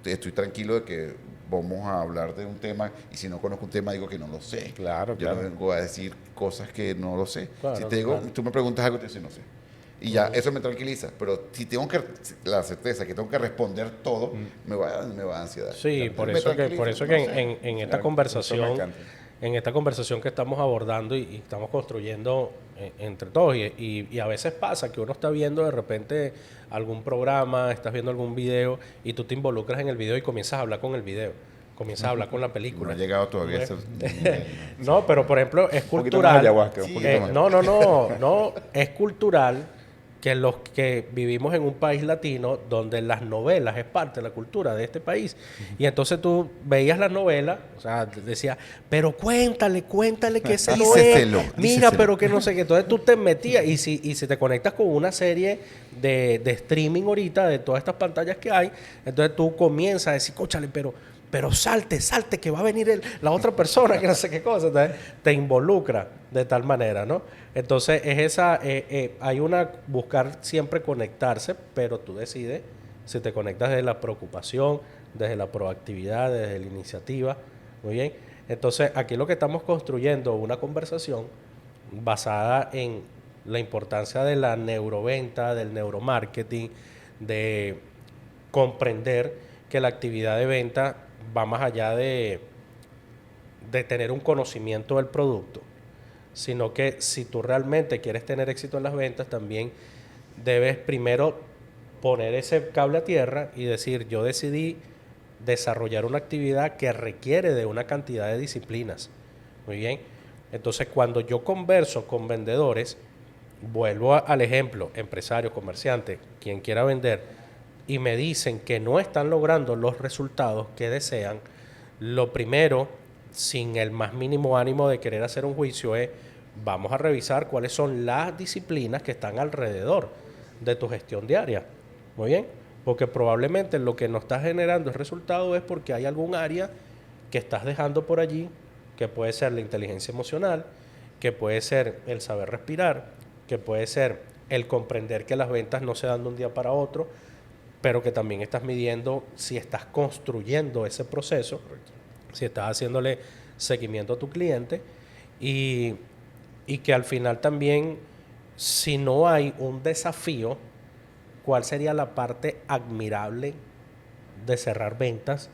Estoy tranquilo de que vamos a hablar de un tema, y si no conozco un tema digo que no lo sé. Claro, Yo claro. no vengo a decir cosas que no lo sé. Claro, Si te digo, claro. tú me preguntas algo, te digo, no sé. Y ya, eso me tranquiliza. Pero si tengo la certeza que tengo que responder todo, me va a dar ansiedad. Sí, Ya, por me eso que, tranquiliza, por eso no que sé. en esta Claro, eso me conversación, encanta. en esta conversación que estamos abordando y estamos construyendo entre todos, y a veces pasa que uno está viendo de repente algún programa, estás viendo algún video y tú te involucras en el video y comienzas a hablar con el video, comienzas a hablar con la No película. he llegado todavía a ese nivel, No, pero por ejemplo es poquito cultural. más ayahuasca, un poquito más. No, es cultural que los que vivimos en un país latino donde las novelas es parte de la cultura de este país. Y entonces tú veías las novelas, o sea, decías, pero cuéntale que ese no es. Díceselo, Mira, díceselo. pero que no sé qué. Entonces tú te metías y si te conectas con una serie de streaming ahorita de todas estas pantallas que hay, entonces tú comienzas a decir, cóchale, pero salte, que va a venir la otra persona, que no sé qué cosa. Entonces, te involucra de tal manera, ¿no? Entonces, hay buscar siempre conectarse, pero tú decides si te conectas desde la preocupación, desde la proactividad, desde la iniciativa. Muy bien. Entonces, aquí lo que estamos construyendo una conversación basada en la importancia de la neuroventa, del neuromarketing, de comprender que la actividad de venta va más allá de tener un conocimiento del producto, sino que si tú realmente quieres tener éxito en las ventas, también debes primero poner ese cable a tierra y decir, yo decidí desarrollar una actividad que requiere de una cantidad de disciplinas. Muy bien. Entonces, cuando yo converso con vendedores, vuelvo al ejemplo, empresario, comerciante, quien quiera vender, y me dicen que no están logrando los resultados que desean, lo primero sin el más mínimo ánimo de querer hacer un juicio, es vamos a revisar cuáles son las disciplinas que están alrededor de tu gestión diaria. Muy bien, porque probablemente lo que no está generando el resultado es porque hay algún área que estás dejando por allí, que puede ser la inteligencia emocional, que puede ser el saber respirar, que puede ser el comprender que las ventas no se dan de un día para otro, pero que también estás midiendo si estás construyendo ese proceso, si estás haciéndole seguimiento a tu cliente y que al final también, si no hay un desafío, ¿cuál sería la parte admirable de cerrar ventas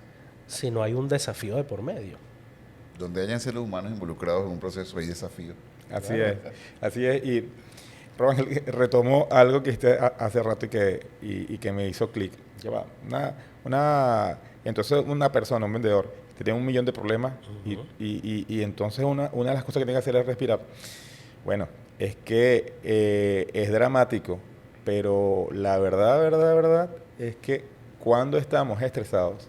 si no hay un desafío de por medio? Donde hayan seres humanos involucrados en un proceso hay desafíos. Así es, así es. Y Roángel retomó algo que hace rato y que me hizo clic. Entonces una persona, un vendedor, tenía 1 millón de problemas y entonces una de las cosas que tiene que hacer es respirar. Bueno, es que es dramático, pero la verdad es que cuando estamos estresados,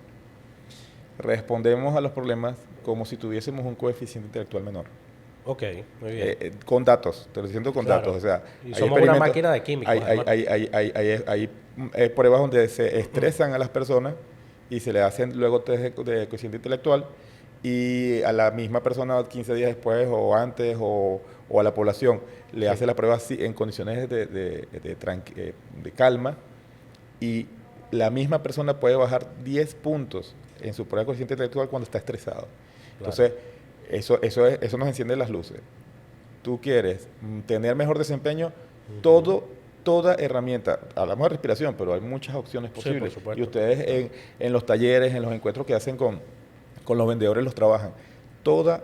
respondemos a los problemas como si tuviésemos un coeficiente intelectual menor. Ok, muy bien. Con datos, te lo siento con Claro. datos. O sea, Y somos una máquina de químicos, hay pruebas donde se estresan a las personas y se le hacen luego test de coeficiente intelectual y a la misma persona 15 días después o antes o a la población le hace la prueba en condiciones de calma y la misma persona puede bajar 10 puntos en su prueba de coeficiente intelectual cuando está estresado. Entonces, eso nos enciende las luces. Tú quieres tener mejor desempeño, toda herramienta, hablamos de respiración, pero hay muchas opciones posibles. Sí, por supuesto. Y ustedes en los talleres, en los encuentros que hacen con los vendedores, los trabajan. Todo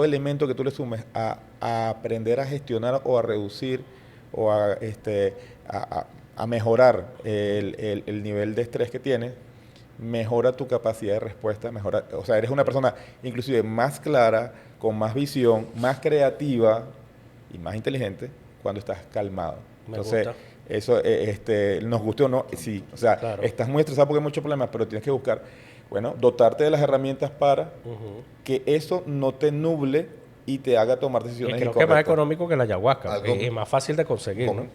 elemento que tú le sumes a aprender a gestionar o a reducir o a mejorar el nivel de estrés que tienes, mejora tu capacidad de respuesta, o sea, eres una persona inclusive más clara, con más visión, más creativa y más inteligente cuando estás calmado. Entonces, eso, nos guste o no, sí, o sea, claro, estás muy estresado porque hay muchos problemas, pero tienes que buscar, bueno, dotarte de las herramientas para que eso no te nuble y te haga tomar decisiones y creo incorrectas. que es más económico que la ayahuasca y más fácil de conseguir, ¿no?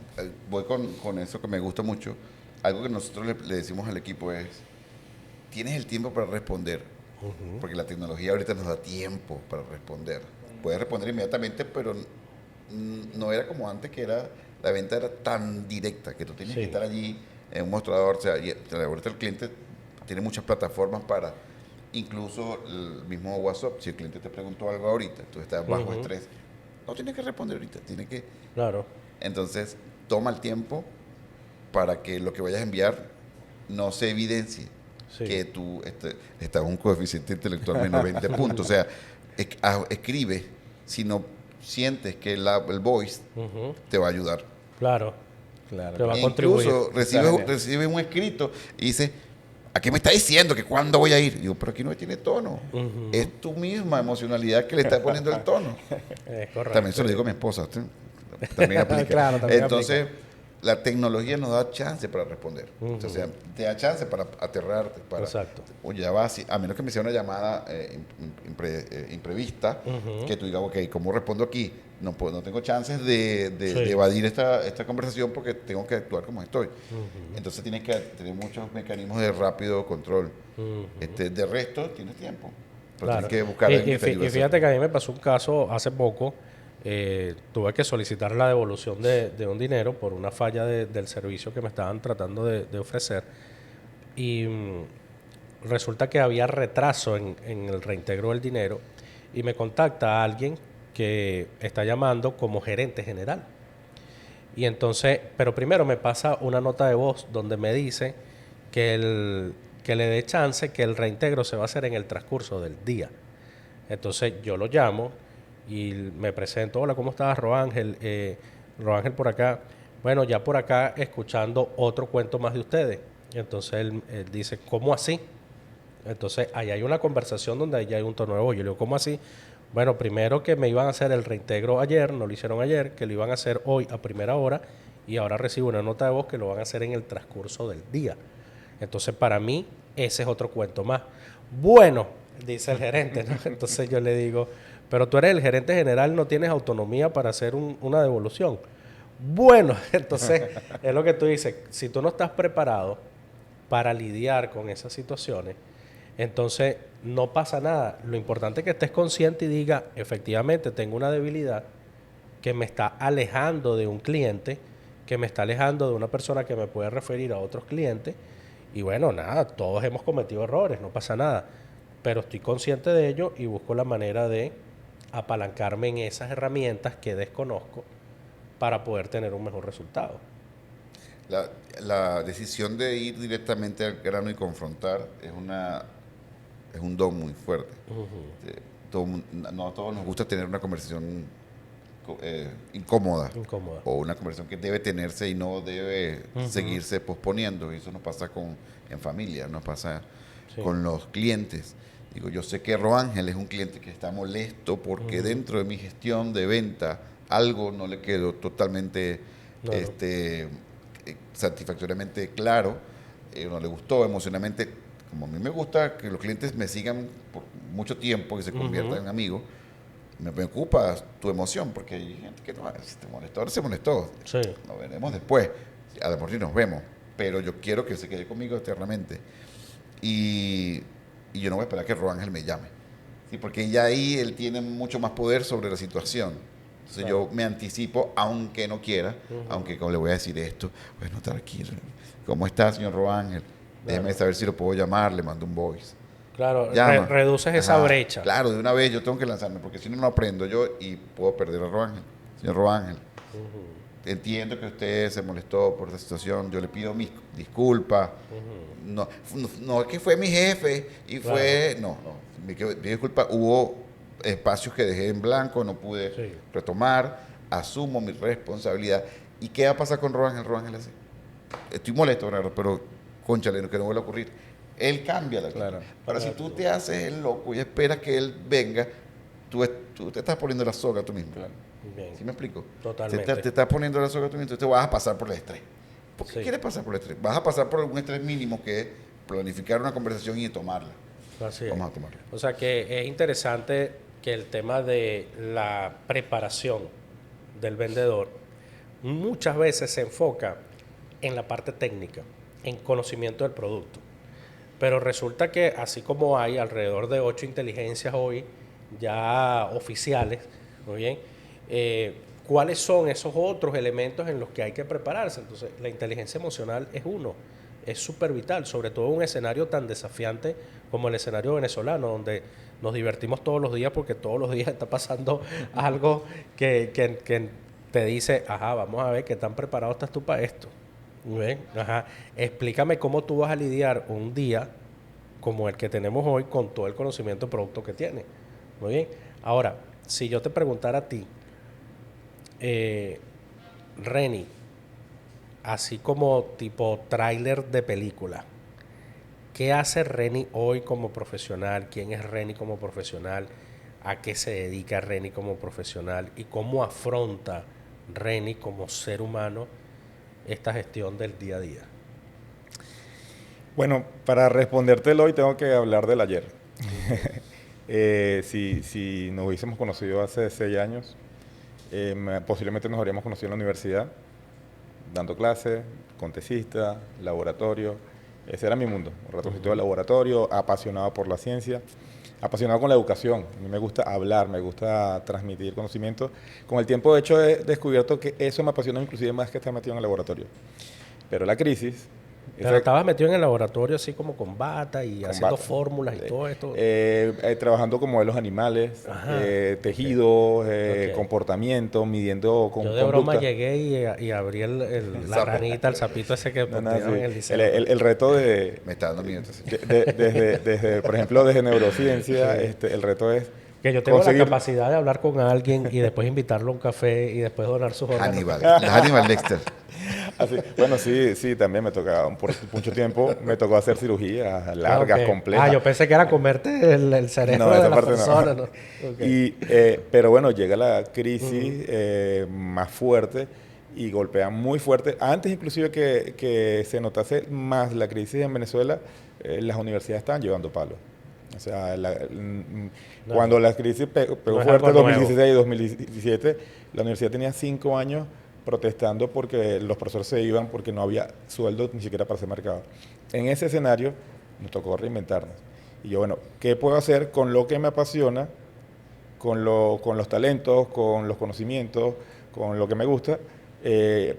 Voy con eso que me gusta mucho. Algo que nosotros le decimos al equipo es, tienes el tiempo para responder, porque la tecnología ahorita nos da tiempo para responder. Puedes responder inmediatamente, pero no era como antes, que la venta era tan directa, que tú tenías que estar allí en un mostrador. O sea, ahorita el cliente tiene muchas plataformas para, incluso el mismo WhatsApp, si el cliente te preguntó algo ahorita, tú estás bajo estrés, no tienes que responder ahorita, tienes que... Claro. Entonces, toma el tiempo para que lo que vayas a enviar no se evidencie que tú estás un coeficiente intelectual menos 20 puntos. O sea, escribe si no sientes que el voice te va a ayudar. Claro. Te va a contribuir. Incluso recibes un escrito y dice, ¿a qué me está diciendo que cuándo voy a ir? Digo, pero aquí no tiene tono. Es tu misma emocionalidad que le está poniendo el tono. Es correcto. También se lo digo a mi esposa. También aplica. Claro, también Entonces, aplica. la tecnología nos da chance para responder. O sea, te da chance para aterrarte. Exacto. Oye, ya va, a menos que me sea una llamada imprevista, que tú digas, ok, ¿cómo respondo aquí? No tengo chances de evadir esta conversación porque tengo que actuar como estoy. Entonces tienes que tener muchos mecanismos de rápido control. De resto, tienes tiempo. Pero Claro. tienes que buscar Y fíjate que a mí me pasó un caso hace poco. Tuve que solicitar la devolución de un dinero por una falla del servicio que me estaban tratando de ofrecer. Y resulta que había retraso en el reintegro del dinero y me contacta alguien que está llamando como gerente general. Y entonces, pero primero me pasa una nota de voz donde me dice que le dé chance, que el reintegro se va a hacer en el transcurso del día. Entonces yo lo llamo y me presento. Hola, ¿cómo estás, Roángel? Roángel por acá. Bueno, ya por acá escuchando otro cuento más de ustedes. Y entonces él dice, ¿cómo así? Entonces ahí hay una conversación donde ya hay un tono de voz. Yo le digo, ¿cómo así? Bueno, primero que me iban a hacer el reintegro ayer, no lo hicieron ayer, que lo iban a hacer hoy a primera hora y ahora recibo una nota de voz que lo van a hacer en el transcurso del día. Entonces para mí ese es otro cuento más. Bueno, dice el gerente, ¿no? Entonces yo le digo, pero tú eres el gerente general, no tienes autonomía para hacer una devolución. Bueno, entonces es lo que tú dices, si tú no estás preparado para lidiar con esas situaciones, entonces no pasa nada. Lo importante es que estés consciente y diga, efectivamente tengo una debilidad que me está alejando de un cliente, que me está alejando de una persona que me puede referir a otros clientes. Y bueno, nada, todos hemos cometido errores, no pasa nada. Pero estoy consciente de ello y busco la manera de apalancarme en esas herramientas que desconozco para poder tener un mejor resultado. La decisión de ir directamente al grano y confrontar es un don muy fuerte. No a todos nos gusta tener una conversación incómoda o una conversación que debe tenerse y no debe seguirse posponiendo. Y eso nos pasa en familia, nos pasa con los clientes. Digo, yo sé que Roángel es un cliente que está molesto porque dentro de mi gestión de venta algo no le quedó totalmente satisfactoriamente claro, no le gustó emocionalmente. Como a mí me gusta que los clientes me sigan por mucho tiempo, que se conviertan en amigos, me preocupa tu emoción, porque hay gente que no, si te molestó, ahora se molestó. Sí. Nos veremos después, a lo mejor sí nos vemos, pero yo quiero que se quede conmigo eternamente. Y yo no voy a esperar que Roángel me llame, ¿sí? Porque ya ahí él tiene mucho más poder sobre la situación. Entonces yo me anticipo, aunque no quiera, aunque como le voy a decir esto, voy a notar aquí, ¿cómo está, señor Roángel? Déjeme saber si lo puedo llamar, le mando un voice. Claro, Llama. reduces esa brecha. Claro, de una vez yo tengo que lanzarme, porque si no, no aprendo yo y puedo perder a Roángel. Señor Roángel, entiendo que usted se molestó por esta situación, yo le pido mis disculpas. No es que fue mi jefe y fue... No, mi disculpa, hubo espacios que dejé en blanco, no pude retomar, asumo mi responsabilidad. ¿Y qué va a pasar con Roángel? Roángel así. Estoy molesto, pero cónchale, que no vuelva a ocurrir. Él cambia la actitud. Ahora, si tú te haces el loco y esperas que él venga, tú te estás poniendo la soga tú mismo. Bien. ¿Sí me explico? Totalmente. Te estás poniendo la soga tú mismo, entonces te vas a pasar por el estrés. ¿Por qué quieres pasar por el estrés? Vas a pasar por un estrés mínimo que es planificar una conversación y tomarla. Así es. Vamos a tomarla. O sea que es interesante que el tema de la preparación del vendedor muchas veces se enfoca en la parte técnica, en conocimiento del producto. Pero resulta que así como hay alrededor de 8 inteligencias hoy ya oficiales, ¿muy bien? ¿Cuáles son esos otros elementos en los que hay que prepararse? Entonces, la inteligencia emocional es uno, es súper vital, sobre todo en un escenario tan desafiante como el escenario venezolano, donde nos divertimos todos los días porque todos los días está pasando algo que te dice, ajá, vamos a ver qué tan preparado estás tú para esto. ¿Ven? Ajá. Explícame cómo tú vas a lidiar un día como el que tenemos hoy con todo el conocimiento de producto que tienes. Muy bien. Ahora, si yo te preguntara a ti, Reni, así como tipo tráiler de película, ¿qué hace Reni hoy como profesional? ¿Quién es Reni como profesional? ¿A qué se dedica Reni como profesional? ¿Y cómo afronta Reni como ser humano esta gestión del día a día? Bueno, para respondértelo hoy tengo que hablar del ayer. Si nos hubiésemos conocido hace 6 años, posiblemente nos habríamos conocido en la universidad, dando clases, con tesista, laboratorio. Ese era mi mundo, un ratoncito de laboratorio, apasionado por la ciencia, apasionado con la educación. A mí me gusta hablar, me gusta transmitir conocimiento. Con el tiempo, de hecho, he descubierto que eso me apasiona inclusive más que estar metido en el laboratorio. Pero la crisis... Pero estabas metido en el laboratorio así como con bata y haciendo fórmulas y todo esto. Trabajando con modelos animales, tejidos, comportamiento, midiendo con Yo de broma llegué y abrí la ranita, el sapito ese que en el diseño. El reto de... Me está dando miedo. desde, por ejemplo, desde neurociencia, el reto es... Que yo tengo la capacidad de hablar con alguien y después invitarlo a un café y después donar sus órganos. Hannibal Lecter. Así, bueno, sí, también me tocaba, por mucho tiempo me tocó hacer cirugías largas, complejas. Yo pensé que era comerte el cerebro de la persona. No. Pero bueno, llega la crisis más fuerte y golpea muy fuerte. Antes inclusive que se notase más la crisis en Venezuela, las universidades estaban llevando palos. O sea, No, cuando la crisis pegó no es fuerte en algo nuevo. 2016 y 2017, la universidad tenía 5 años protestando porque los profesores se iban porque no había sueldo ni siquiera para ese mercado. En ese escenario nos tocó reinventarnos. Y yo, bueno, ¿qué puedo hacer con lo que me apasiona, con los talentos, con los conocimientos, con lo que me gusta,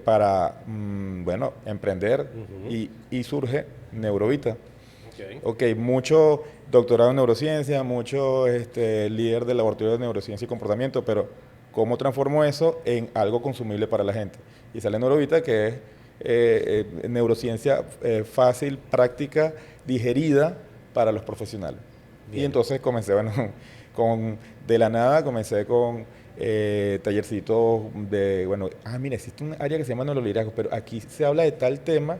para, bueno, emprender? Ujú. Y surge Neurovita. Ok. Ok, mucho doctorado en neurociencia, mucho líder del laboratorio de neurociencia y comportamiento, pero ¿cómo transformo eso en algo consumible para la gente? Y sale Neurovita, que es neurociencia fácil, práctica, digerida para los profesionales. Y Bien. entonces comencé, bueno, de la nada comencé con tallercitos de, bueno, mira, existe un área que se llama neuroliderazgo, pero aquí se habla de tal tema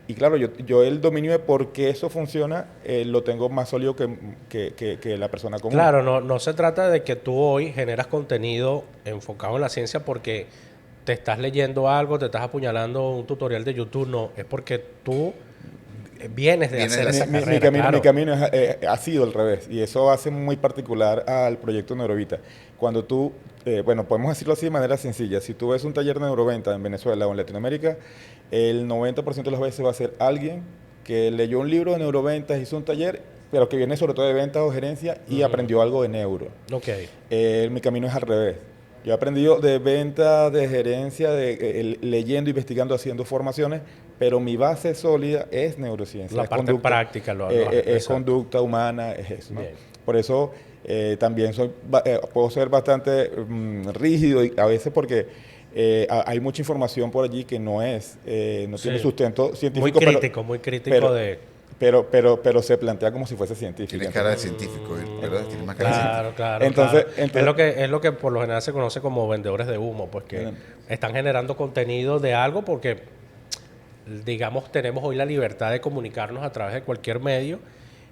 y claro, yo el dominio de por qué eso funciona lo tengo más sólido que la persona común. Claro, no se trata de que tú hoy generas contenido enfocado en la ciencia porque te estás leyendo algo, te estás apuñalando un tutorial de YouTube, no, es porque tú vienes de Viene de hacer la esa ciencia. carrera, Mi claro. camino ha sido al revés y eso hace muy particular al proyecto Neurovita. Cuando tú, bueno, podemos decirlo así de manera sencilla, si tú ves un taller de neuroventa en Venezuela o en Latinoamérica, el 90% de las veces va a ser alguien que leyó un libro de neuroventas, hizo un taller, pero que viene sobre todo de ventas o gerencia y Ujú. aprendió algo de neuro. Ok, Mi camino es al revés. Yo he aprendido de venta, de gerencia, leyendo, investigando, haciendo formaciones, pero mi base sólida es neurociencia, la parte práctica es exacto. conducta humana, es eso, ¿no? Bien. Por eso también puedo ser bastante rígido a veces porque hay mucha información por allí que no tiene Sí. sustento científico, pero, Muy crítico pero, de... pero se plantea como si fuese científica. Tiene cara de Entonces, científico, ¿verdad? Tiene más cara de Claro, científico. claro, claro. entonces, entonces Es lo que por lo general se conoce como vendedores de humo, pues que bueno, están generando contenido de algo porque, digamos, tenemos hoy la libertad de comunicarnos a través de cualquier medio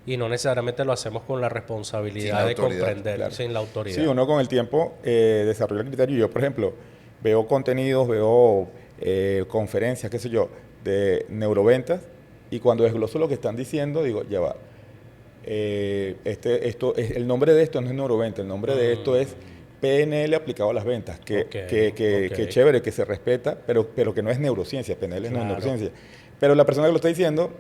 y no necesariamente lo hacemos con la Sin la responsabilidad de autoridad. comprender claro. sin la Sí, autoridad. uno con el tiempo desarrolla el criterio. Yo, por ejemplo, veo contenidos, veo conferencias, qué sé yo, de neuroventas y cuando desgloso lo que están diciendo, digo, ya va. El nombre de esto no es neuroventa, el nombre de esto es PNL aplicado a las ventas, Ok, ok. que chévere, que se respeta, pero que no es neurociencia, PNL no es Claro, neurociencia. Pero la persona que lo está diciendo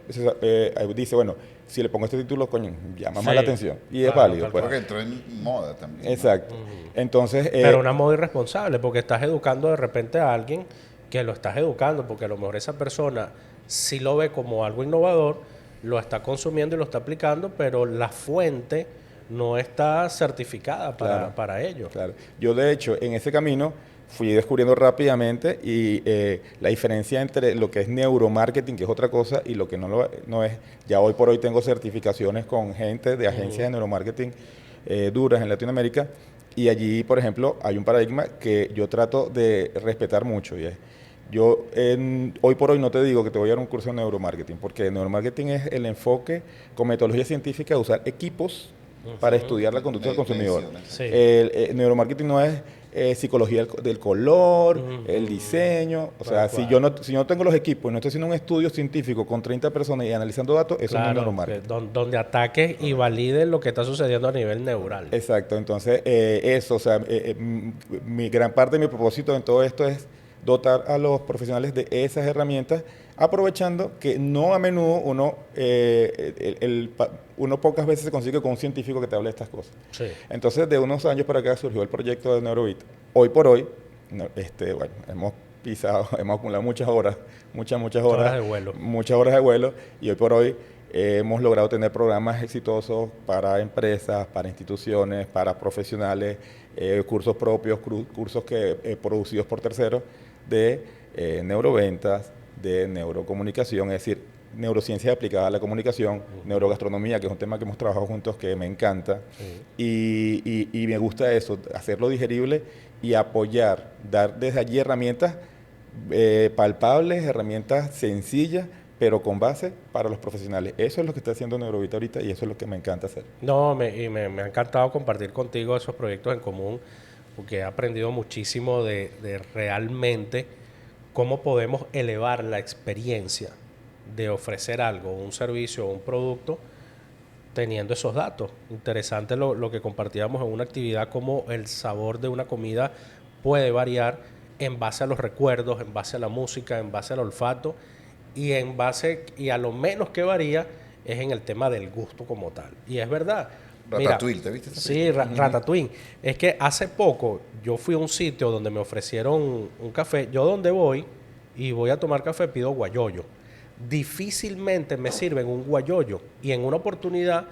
dice, bueno, si le pongo este título, coño, llama más la sí, atención. Y es claro, válido, tal pues. Porque cual. entró en moda también, ¿no? Exacto. Entonces, Pero una moda irresponsable, porque estás educando de repente a alguien que lo estás educando, porque a lo mejor esa persona sí lo ve como algo innovador, lo está consumiendo y lo está aplicando, pero la fuente no está certificada claro, para ello. claro. Yo, de hecho, en ese camino fui descubriendo rápidamente y la diferencia entre lo que es neuromarketing, que es otra cosa, y lo que no es. Ya hoy por hoy tengo certificaciones con gente de agencias de neuromarketing duras en Latinoamérica y allí, por ejemplo, hay un paradigma que yo trato de respetar mucho y es, hoy por hoy no te digo que te voy a dar un curso de neuromarketing, porque neuromarketing es el enfoque con metodología científica de usar equipos para estudiar la conducta del consumidor. Mediciones. Sí. El neuromarketing no es psicología del color, el Ujú. diseño. O Tal sea, cual. si yo no tengo los equipos y no estoy haciendo un estudio científico con 30 personas y analizando datos, eso no es Claro, neuromarketing. donde ataques y valides lo que está sucediendo a nivel neural. Exacto, entonces eso, o sea, mi gran parte de mi propósito en todo esto es dotar a los profesionales de esas herramientas, aprovechando que no a menudo uno pocas veces se consigue con un científico que te hable de estas cosas. Sí. Entonces, de unos años para acá surgió el proyecto de Neurovit. Hoy por hoy, bueno, hemos pisado, hemos acumulado muchas Horas horas, de vuelo. muchas horas de vuelo, y hoy por hoy hemos logrado tener programas exitosos para empresas, para instituciones, para profesionales, cursos propios, cursos producidos por terceros de neuroventas, de neurocomunicación, es decir, neurociencia aplicada a la comunicación, neurogastronomía, que es un tema que hemos trabajado juntos que me encanta, Sí. y me gusta eso, hacerlo digerible y apoyar, dar desde allí herramientas palpables, herramientas sencillas, pero con base para los profesionales. Eso es lo que está haciendo Neurovita ahorita y eso es lo que me encanta hacer. No, me ha encantado compartir contigo esos proyectos en común, porque he aprendido muchísimo de realmente cómo podemos elevar la experiencia de ofrecer algo, un servicio o un producto teniendo esos datos. Interesante lo que compartíamos en una actividad, como el sabor de una comida puede variar en base a los recuerdos, en base a la música, en base al olfato y a lo menos que varía es en el tema del gusto como tal. Y es verdad. Mira, Ratatouille, ¿te viste esa sí, película? Ratatouille. Es que hace poco yo fui a un sitio donde me ofrecieron un café. Yo donde voy y voy a tomar café pido guayoyo. Difícilmente me sirven un guayoyo. Y en una oportunidad,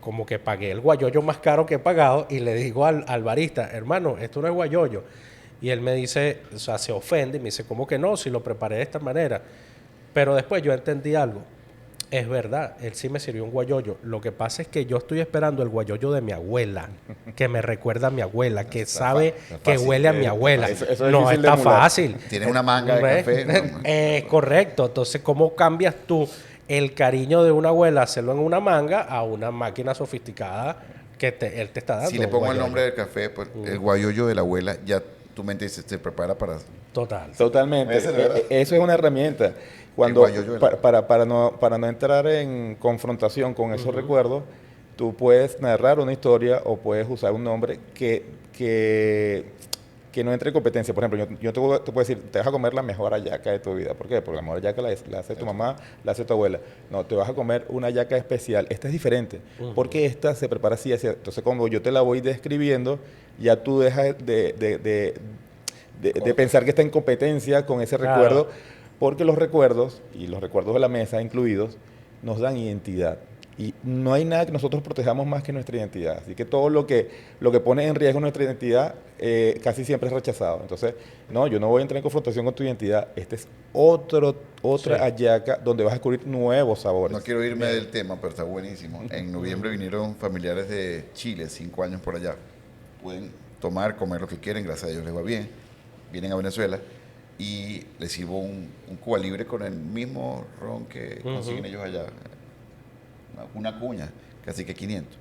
como que pagué el guayoyo más caro que he pagado y le digo al barista, hermano, esto no es guayoyo. Y él me dice, o sea, se ofende y me dice, ¿cómo que no? Si lo preparé de esta manera. Pero después yo entendí algo. Es verdad, él sí me sirvió un guayoyo. Lo que pasa es que yo estoy esperando el guayoyo de mi abuela, que me recuerda a mi abuela, que sabe está que fácil. huele a mi abuela. eso es No difícil de está emular. fácil. Tienes una manga de ¿Ves? café. Correcto. Entonces, ¿cómo cambias tú el cariño de una abuela, hacerlo en una manga, a una máquina sofisticada que él te está dando? Si le un pongo el guayoyo? nombre del café, pues, el guayoyo de la abuela, ya tu mente se prepara para... Total. Totalmente. Esa es la verdad. Eso es una herramienta. Cuando, guayoyo de la- para no entrar en confrontación con esos recuerdos, tú puedes narrar una historia o puedes usar un nombre que no entre en competencia. Por ejemplo, yo te puedo decir, te vas a comer la mejor hallaca de tu vida. ¿Por qué? Porque la mejor hallaca la hace tu mamá, la hace tu abuela. No, te vas a comer una hallaca especial. Esta es diferente, porque esta se prepara así, así. Entonces, cuando yo te la voy describiendo, ya tú dejas de pensar que está en competencia con ese Claro. recuerdo, porque los recuerdos, y los recuerdos de la mesa incluidos, nos dan identidad. Y no hay nada que nosotros protejamos más que nuestra identidad. Así que todo lo que pone en riesgo nuestra identidad casi siempre es rechazado. Entonces, no, yo no voy a entrar en confrontación con tu identidad. Este es otra Sí. hallaca donde vas a descubrir nuevos sabores. No quiero irme del tema, pero está buenísimo. En noviembre vinieron familiares de Chile, 5 años por allá. Pueden tomar, comer lo que quieren, gracias a Dios les va bien. Vienen a Venezuela y les sirvo un Cuba Libre con el mismo ron que consiguen ellos allá. Una cuña, casi que 500.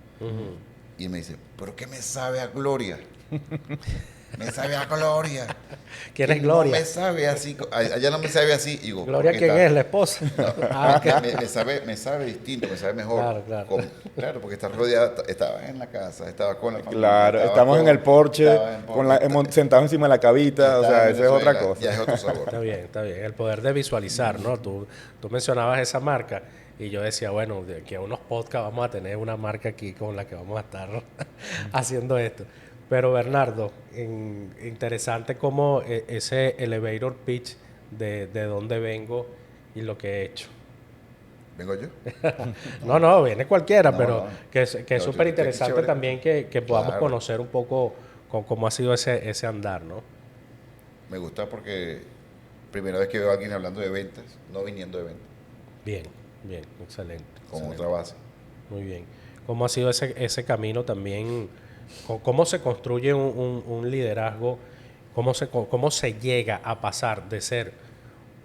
Y me dice, ¿pero qué me sabe a Gloria? Me sabe a Gloria. ¿Quién es Que Gloria? No me sabe así. Allá no me sabe así. Y digo, Gloria, ¿qué ¿quién tal? es? ¿La esposa? Ah, ok. Me sabe distinto, me sabe mejor. Claro. Claro, porque está rodeada, estaba en la casa, estaba con la familia. Claro, estaba estamos con- en el porche, estaba en sentados encima de la cabita, o estaba sea, en esa es otra Venezuela, cosa. Ya es otro sabor. Está bien, está bien. El poder de visualizar, ¿no? Tú mencionabas esa marca y yo decía, bueno, de aquí a unos podcasts vamos a tener una marca aquí con la que vamos a estar haciendo esto. Pero Bernardo, interesante como ese elevator pitch de dónde vengo y lo que he hecho. ¿Vengo yo? No, viene cualquiera, No, pero no. que es Yo- súper qué interesante chévere. también que podamos Claro. conocer un poco cómo ha sido ese andar, ¿no? Me gusta porque primera vez que veo a alguien hablando de ventas, no viniendo de ventas, Bien, excelente. con excelente. otra base. Muy bien. ¿Cómo ha sido ese camino también? ¿Cómo se construye un liderazgo? ¿Cómo se llega a pasar de ser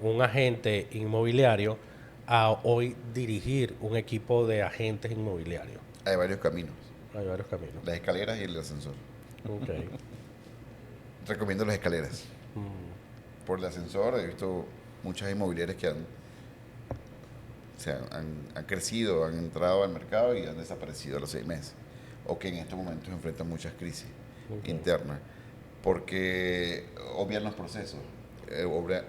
un agente inmobiliario a hoy dirigir un equipo de agentes inmobiliarios? Hay varios caminos, Hay varios caminos. las escaleras y el ascensor. Ok. Recomiendo las escaleras. Por el ascensor he visto muchas inmobiliarias que han crecido, han entrado al mercado y han desaparecido a los 6 meses. O que en estos momentos enfrentan muchas crisis internas. Porque obvian los procesos,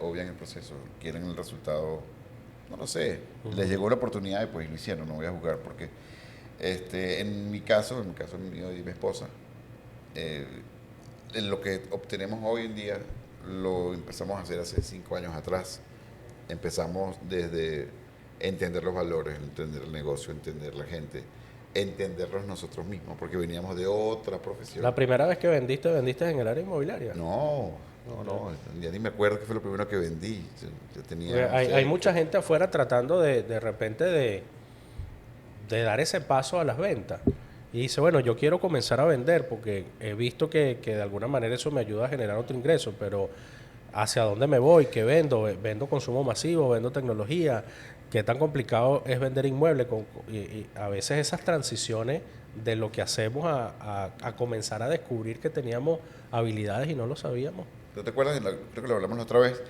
obvian el proceso, quieren el resultado, no lo sé. Les llegó la oportunidad y pues lo hicieron, no voy a jugar porque en mi caso mío y mi esposa, lo que obtenemos hoy en día lo empezamos a hacer hace 5 años atrás. Empezamos desde entender los valores, entender el negocio, entender la gente, entenderlos nosotros mismos, porque veníamos de otra profesión. ¿La primera vez que vendiste en el área inmobiliaria? No, ya ni me acuerdo qué fue lo primero que vendí. Yo tenía, Porque hay mucha gente afuera tratando de repente de dar ese paso a las ventas. Y dice, bueno, yo quiero comenzar a vender porque he visto que de alguna manera eso me ayuda a generar otro ingreso, pero ¿hacia dónde me voy? ¿Qué vendo? ¿Vendo consumo masivo? ¿Vendo tecnología? ¿Qué tan complicado es vender inmuebles? Y a veces esas transiciones de lo que hacemos a comenzar a descubrir que teníamos habilidades y no lo sabíamos. ¿No te acuerdas? Creo que lo hablamos la otra vez.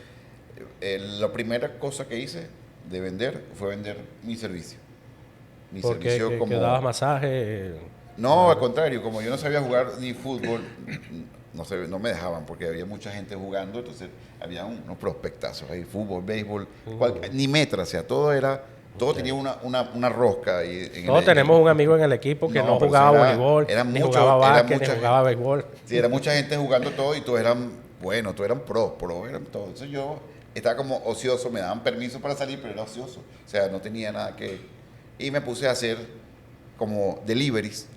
La primera cosa que hice de vender fue vender mi servicio. Mi Porque servicio que, como... que dabas masaje. No, al contrario, como yo no sabía jugar ni fútbol, no me dejaban porque había mucha gente jugando, entonces había unos prospectazos ahí, fútbol, béisbol, ni metra, o sea, todo tenía una rosca ahí Todos tenemos un amigo en el equipo que no pero jugaba sí voleibol, ni jugaba básquet, ni jugaba béisbol. Sí, era mucha gente jugando todo y todos eran, bueno, todos eran pro eran todos. Entonces yo estaba como ocioso, me daban permiso para salir, pero era ocioso. O sea, no tenía nada que... Y me puse a hacer como deliveries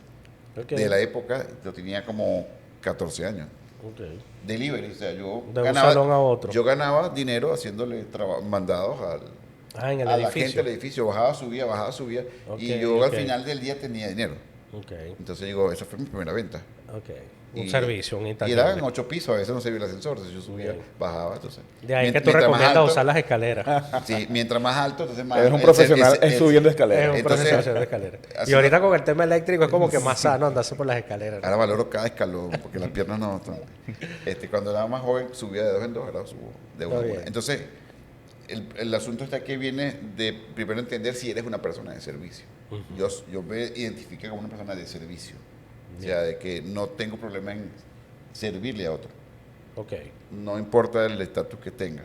de la época. Yo tenía como 14 años. Okay. Delivery, o sea, De un salón a otro. yo ganaba dinero haciéndole mandados En el a la edificio. gente del edificio, bajaba, subía, Okay, y yo al okay. final del día tenía dinero. Okay. Entonces digo, esa fue mi primera venta. Okay. Un Y- servicio, un Y intangible. eran 8 pisos, a veces no se veía el ascensor, entonces yo subía, Bien. bajaba, entonces. De ahí que tú mientras más recomiendas alto- usar las escaleras. Sí, mientras más alto, entonces más... Eres un profesional subiendo Es escaleras. un Entonces, proceso de escaleras. Y así ahorita no- con el tema eléctrico es como que más sano andarse por las escaleras. ¿no? Ahora valoro cada escalón, porque las piernas no... Cuando era más joven, subía de 2 en 2, ahora subo de 1 Está en 1. bien. Entonces, el asunto está que viene de primero entender si eres una persona de servicio. Yo me identifiqué como una persona de servicio. O sea, de que no tengo problema en servirle a otro. Ok. No importa el estatus que tenga.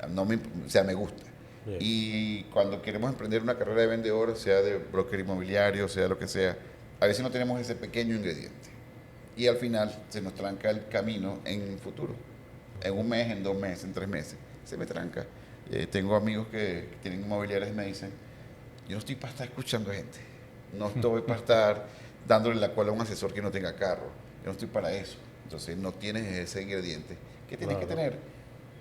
O sea, me gusta. Bien. Y cuando queremos emprender una carrera de vendedor, sea de broker inmobiliario, sea lo que sea, a veces no tenemos ese pequeño ingrediente. Y al final se nos tranca el camino en el futuro. En 1 mes, en 2 meses, en 3 meses. Se me tranca. Tengo amigos que tienen inmobiliarias y me dicen, yo no estoy para estar escuchando gente. No estoy para estar dándole la cola a un asesor que no tenga carro. Yo no estoy para eso. Entonces no tienes ese ingrediente. ¿Qué tienes que tener?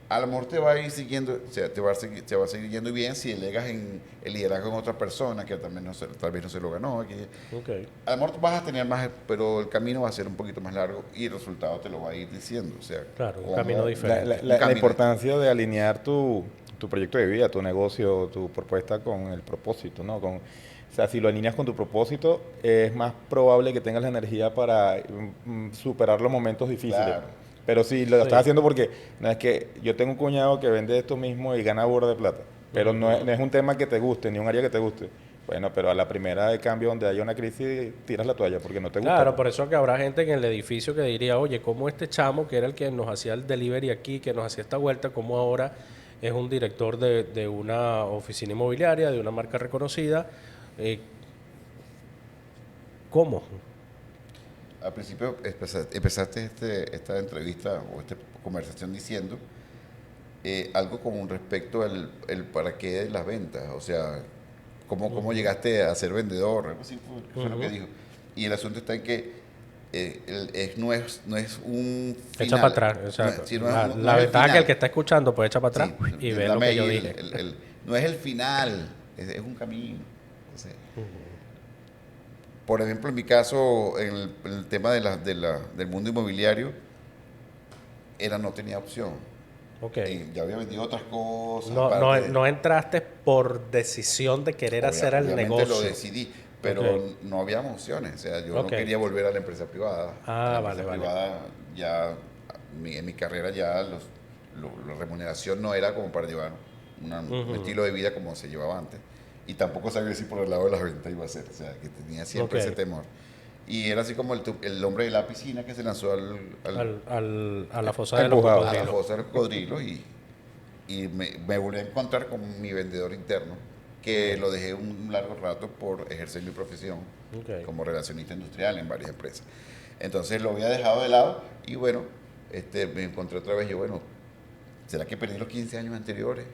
A lo mejor te va a ir siguiendo, o sea, te va a seguir yendo bien si delegas en el liderazgo en otra persona que también tal vez no se lo ganó. Okay. A lo mejor vas a tener más, pero el camino va a ser un poquito más largo y el resultado te lo va a ir diciendo. O sea, Claro, un como- camino diferente. La importancia de alinear tu proyecto de vida, tu negocio, tu propuesta con el propósito, ¿no? O sea, si lo alineas con tu propósito, es más probable que tengas la energía para superar los momentos difíciles. Claro. Pero si lo estás haciendo porque no es que yo tengo un cuñado que vende esto mismo y gana burda de plata, pero no es un tema que te guste, ni un área que te guste. Bueno, pero a la primera de cambio donde haya una crisis, tiras la toalla porque no te gusta. Claro, por eso que habrá gente en el edificio que diría, oye, ¿cómo este chamo, que era el que nos hacía el delivery aquí, que nos hacía esta vuelta, cómo ahora es un director de una oficina inmobiliaria, de una marca reconocida? ¿Cómo? Al principio empezaste esta entrevista o esta conversación diciendo algo con respecto al el para qué de las ventas, o sea, cómo llegaste a ser vendedor, algo así fue lo que dijo. Y el asunto está en que no es un final. Echa para atrás. O sea, la ventaja que el que está escuchando puede echar para atrás y ve lo que yo dije. No es el final, es un camino. Entonces, por ejemplo, en mi caso, en el tema del mundo inmobiliario, no tenía opción. Okay. Ya había vendido otras cosas. No entraste por decisión de querer hacer el Obviamente negocio. lo decidí, pero no había opciones. O sea, yo no quería volver a la empresa privada. Ah, la empresa privada ya, en mi carrera ya la remuneración no era como para llevar un estilo de vida como se llevaba antes. Y tampoco sabía si por el lado de las ventas iba a ser. O sea, que tenía siempre ese temor. Y era así como el hombre de la piscina que se lanzó a la fosa de los empujado. a la cocodrilos. fosa de los cocodrilos y me volví a encontrar con mi vendedor interno, que lo dejé un largo rato por ejercer mi profesión como relacionista industrial en varias empresas. Entonces lo había dejado de lado y bueno, me encontré otra vez. Yo, bueno, ¿será que perdí los 15 años anteriores?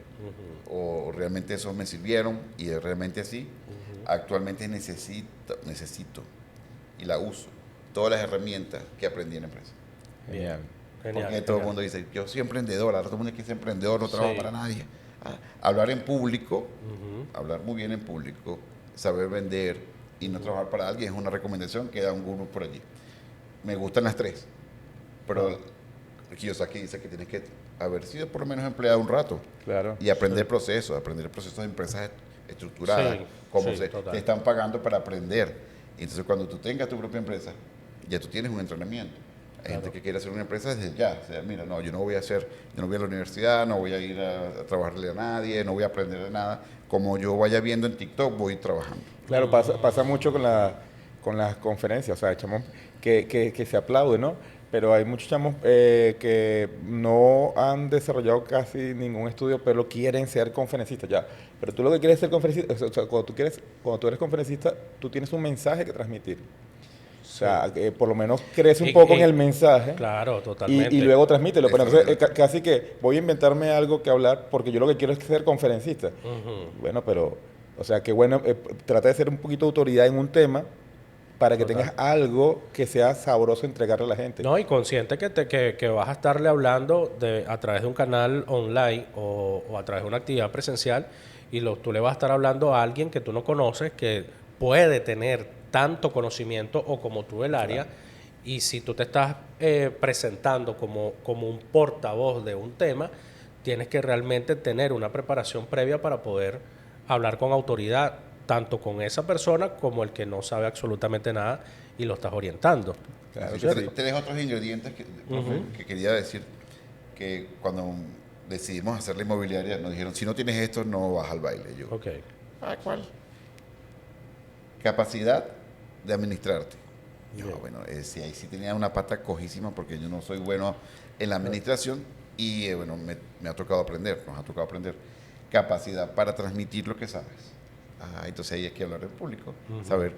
¿O realmente esos me sirvieron? Y es realmente así. Actualmente necesito y la uso, todas las herramientas que aprendí en la empresa. Bien. Porque todo el mundo dice, yo soy emprendedor, ahora todo el mundo quiere ser emprendedor, no trabajo para nadie. Hablar en público, hablar muy bien en público, saber vender y no trabajar para alguien es una recomendación que da un gurú por allí. Me gustan las tres, pero Kiyosaki dice que tienes que haber sido por lo menos empleado un rato y aprender procesos de empresas estructuradas, cómo te están pagando para aprender. Y entonces cuando tú tengas tu propia empresa, ya tú tienes un entrenamiento. Hay gente que quiere hacer una empresa desde ya. O sea, mira, no, yo no voy a a la universidad, no voy a ir a trabajarle a nadie, no voy a aprender de nada. Como yo vaya viendo en TikTok, voy trabajando. Claro, pasa mucho con las conferencias, o sea, chamos que se aplaude, ¿no? Pero hay muchos chamos que no han desarrollado casi ningún estudio, pero quieren ser conferencistas ya. Pero tú lo que quieres ser conferencista, o sea, cuando tú eres conferencista, tú tienes un mensaje que transmitir. O sea, que por lo menos crees un poco en el mensaje. Claro, totalmente. Y luego transmítelo. Pero Eso entonces, casi que voy a inventarme algo que hablar porque yo lo que quiero es ser conferencista. Bueno, pero, o sea, que bueno, trata de ser un poquito de autoridad en un tema para que tengas algo que sea sabroso entregarle a la gente. No, y consciente que vas a estarle hablando a través de un canal online o a través de una actividad presencial y tú le vas a estar hablando a alguien que tú no conoces que puede tener tanto conocimiento o como tú el área. Claro. Y si tú te estás presentando como un portavoz de un tema, tienes que realmente tener una preparación previa para poder hablar con autoridad, tanto con esa persona como el que no sabe absolutamente nada y lo estás orientando. Claro, tres otros ingredientes que quería decir, que cuando decidimos hacer la inmobiliaria nos dijeron, si no tienes esto, no vas al baile. Yo, Ok. ¿cuál? Capacidad de administrarte. Yo, bueno, sí, ahí sí tenía una pata cojísima porque yo no soy bueno en la administración y bueno, me ha tocado aprender, nos ha tocado aprender. Capacidad para transmitir lo que sabes. Entonces ahí hay que hablar en público, saber.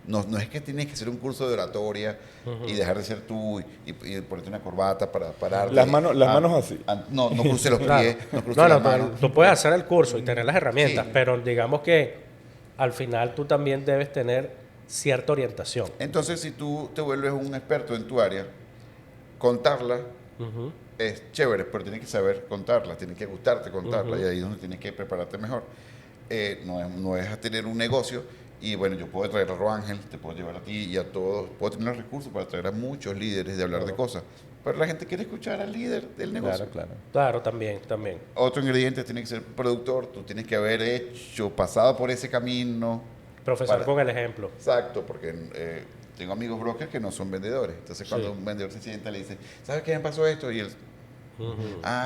No es que tienes que hacer un curso de oratoria y dejar de ser tú y ponerte una corbata para pararte. Las manos así. No cruce los pies, Claro. no cruce las manos. Tú puedes hacer el curso y tener las herramientas, Sí. pero digamos que al final tú también debes tener cierta orientación. Entonces, si tú te vuelves un experto en tu área, contarla es chévere, pero tienes que saber contarla, tienes que gustarte contarla y ahí es donde tienes que prepararte mejor. No es tener un negocio y bueno, yo puedo traer a Roángel, te puedo llevar a ti y a todos, puedo tener recursos para traer a muchos líderes de hablar de cosas, pero la gente quiere escuchar al líder del negocio. Claro, también. Otro ingrediente tiene que ser productor, tú tienes que haber pasado por ese camino. Profesor con el ejemplo. Exacto, porque tengo amigos brokers que no son vendedores. Entonces, cuando un vendedor se sienta, le dice, ¿sabes qué me pasó esto? Y él,